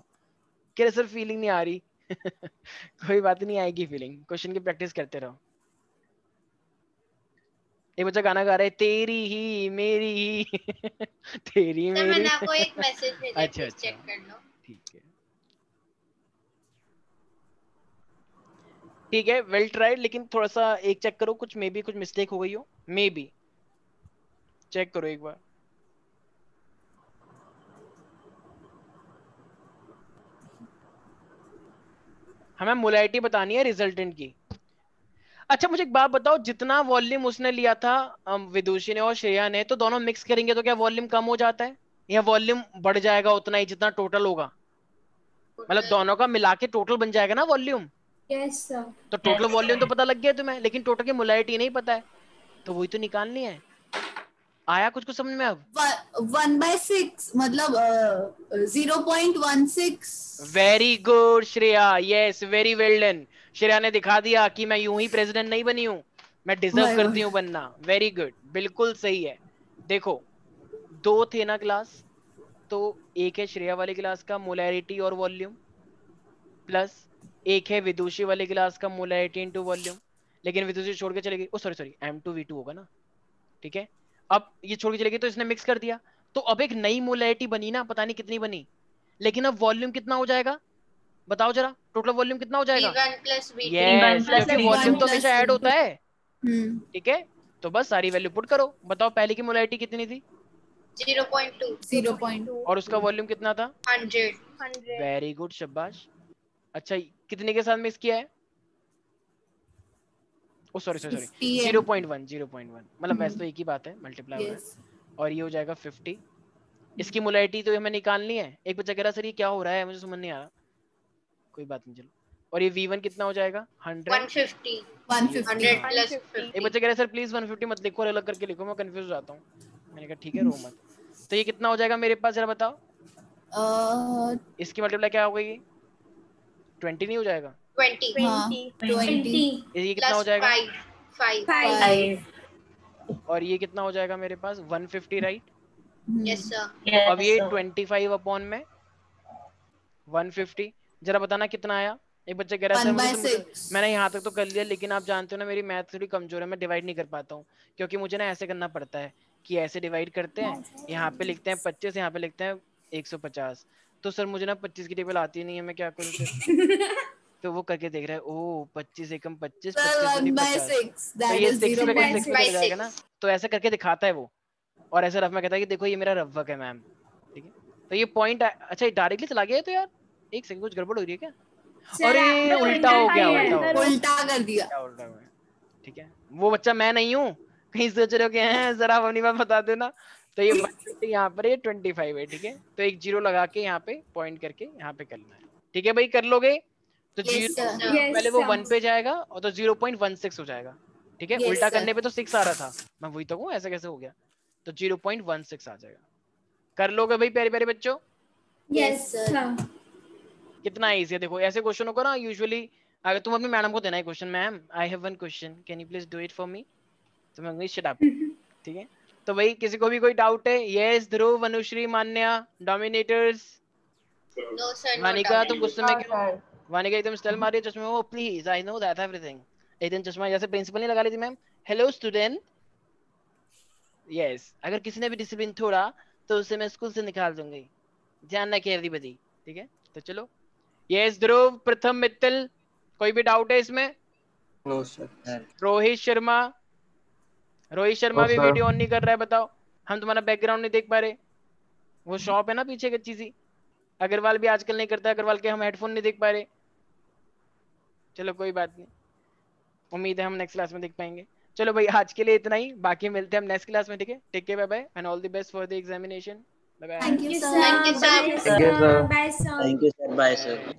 कह रहे सर फीलिंग नहीं आ रही। कोई बात नहीं आएगी फीलिंग, क्वेश्चन की प्रैक्टिस करते रहो। एक बच्चा गाना गा रहा है तेरी ही मेरी ही। तेरी सर मेरी। मैंने आपको एक मैसेज भेजा है, अच्छा प्लीज अच्छा चेक कर लो। ठीक है ठीक है, वेल ट्राइड, लेकिन थोड़ा सा एक चेक करो, कुछ मे बी कुछ मिस्टेक हो गई हो, मे बी चेक करो एक बार। हमें मोलैरिटी बतानी है रिजल्टेंट की। अच्छा मुझे एक बात बताओ, जितना वॉल्यूम उसने लिया था विदुषी ने और श्रेया ने, तो दोनों मिक्स करेंगे तो क्या वॉल्यूम कम हो जाता है, या वॉल्यूम बढ़ जाएगा उतना ही जितना टोटल होगा? मतलब दोनों का मिला के टोटल बन जाएगा ना वॉल्यूम। Yes sir. तो टोटल वॉल्यूम तो पता लग गया तुम्हें, लेकिन टोटल की मोलैरिटी नहीं पता है, तो वही तो निकालनी है। आया कुछ कुछ समझ में अब? 1/6 मतलब 0.16। Very good Shreya, yes very well done. Shreya ने दिखा दिया कि मैं यूं ही प्रेसिडेंट नहीं बनी हूं, मैं डिजर्व करती हूं बनना। वेरी गुड, बिल्कुल सही है। देखो 2 थे ना क्लास, तो एक है श्रेया वाली क्लास का मोलैरिटी और वॉल्यूम, प्लस एक है विदुषी वाली क्लास का मोलैरिटी इनटू वॉल्यूम, लेकिन विदुषी छोड़ के चली गई, ओ सॉरी M2V2 होगा ना, ठीक है। अब ये छोड़ के चली गई तो इसने मिक्स कर दिया, तो अब एक नई मोलैरिटी बनी ना, पता नहीं कितनी बनी, लेकिन अब वॉल्यूम कितना हो जाएगा बताओ जरा, टोटल वॉल्यूम कितना हो जाएगा? V1 plus V2। यस, क्योंकि वॉल्यूम तो हमेशा ऐड होता है, हम्म, ठीक है। तो बस सारी वैल्यू पुट करो, बताओ पहले की मोलैरिटी कितनी थी 0.2। 0.2 और उसका वॉल्यूम कितना था? 100। वेरी गुड, शाबाश। अच्छा कितने के साथ मिक्स किया है? ओ सॉरी 0.1 मतलब वैसे तो एक ही बात है, मल्टीप्लाई हो रहा है, और ये हो जाएगा 50। इसकी मोलैरिटी तो हमें निकालनी है। एक बच्चा कह रहा सर ये क्या हो रहा है, मुझे समझ नहीं आ रहा, कोई बात नहीं चलो। और ये V1 कितना हो जाएगा? 150 150 plus 50। एक बच्चा कह रहा है सर प्लीज 150 मत लिखो, अलग करके लिखो, मैं कंफ्यूज हो जाता हूँ। मैंने कहा ठीक है रो मत। तो ये कितना हो जाएगा मेरे पास जरा बताओ, इसकी मल्टीप्लाई क्या हो गई? 20 नहीं हो जाएगा? 20 ये कितना हो जाएगा? 5। और ये कितना हो जाएगा मेरे पास? 150, राइट? Yes sir. तो अब ये 25 अपॉन में 150। जरा बताना कितना आया। एक बच्चा कह रहा था 1/6। मैंने यहाँ तक तो कर लिया, लेकिन आप जानते हो ना मेरी मैथ थोड़ी कमजोर है, मैं डिवाइड नहीं कर पाता हूँ, क्योंकि मुझे ना ऐसे करना पड़ता है कि ऐसे डिवाइड करते हैं, यहाँ पे लिखते हैं 25, यहाँ पे लिखते हैं 150। तो सर मुझे ना 25 की टेबल आती नहीं है, मैं क्या करूँ फिर? तो वो करके देख रहा है, ओ 25 एकम 25, 25 दूनी 50, 1/6 तो that ये is 6 में 6 में चला 0.6 जाएगा ना, तो ऐसा करके दिखाता है वो, और ऐसा रफ में कहता है कि देखो ये मेरा रफ वर्क है मैम, ठीक है। तो ये पॉइंट, अच्छा ये डायरेक्टली चला गया है, तो यार एक सेकंड कुछ गड़बड़ हो रही है क्या? अरे उल्टा हो गया, उल्टा हो गया, उल्टा कर दिया। उल्टा हो गया, ठीक है। वो बच्चा मैं नहीं हूँ, कहीं सोच रहे हो कि हैं जरा अपनी बात बता देना। तो ये 150 यहाँ पर ये 25 है, ठीक है। तो एक जीरो लगा के यहाँ पे पॉइंट करके यहाँ पे करना है, ठीक है भाई, कर लोगे? तो Yes, जीरो sir. पहले वो 1 पे जाएगा और तो 0.16 हो जाएगा, ठीक है। Yes, उल्टा sir. करने पे तो 6 आ रहा था, मैं वही तो कहूँ ऐसा कैसे हो गया, तो 0.16 आ जाएगा। कर लोगे भाई प्यारे प्यारे बच्चों? Yes sir. कितना इजी है, देखो ऐसे क्वेश्चन को ना यूजुअली अगर तुम अपनी मैडम को देना है question, ma'am I have one question, can you please do it for me, तो मैं कहूंगी शट अप, ठीक है। तो भाई किसी को भी कोई डाउट है? यस ध्रुव, अनुश्री, मान्या, dominators. No sir, no Vanika तुम डाउट। गुस्से में क्यों? वानिका एकदम स्टाइल मारी है चश्मे में, oh please I know that everything. एक दिन चश्मा जैसे प्रिंसिपल नहीं लगा ली थी मैम, हेलो स्टूडेंट। यस, अगर किसी ने भी डिसिप्लिन छोड़ा तो उसे मैं स्कूल से निकाल दूंगी, ध्यान रखिए एवरीबॉडी, ठीक है। तो चलो, यस ध्रुव, प्रथम, मित्तल, कोई भी डाउट है इसमें? No sir. रोहित शर्मा, रोहित शर्मा भी वीडियो ऑन नहीं कर रहा है, बताओ। हम तुम्हारा बैकग्राउंड नहीं देख पा रहे, वो शॉप है ना पीछे कच्ची सी। अग्रवाल भी आजकल नहीं करता, अग्रवाल के हम हेडफोन नहीं देख पा रहे। चलो कोई बात नहीं, उम्मीद है हम नेक्स्ट क्लास में देख पाएंगे। चलो भाई आज के लिए इतना ही, बाकी मिलते हैं हम नेक्स्ट क्लास में, ठीक है। Take care, bye bye and all the best for the examination. Bye bye. Thank you, sir. Thank you, sir. Bye sir. Bye sir. Thank you sir, bye sir.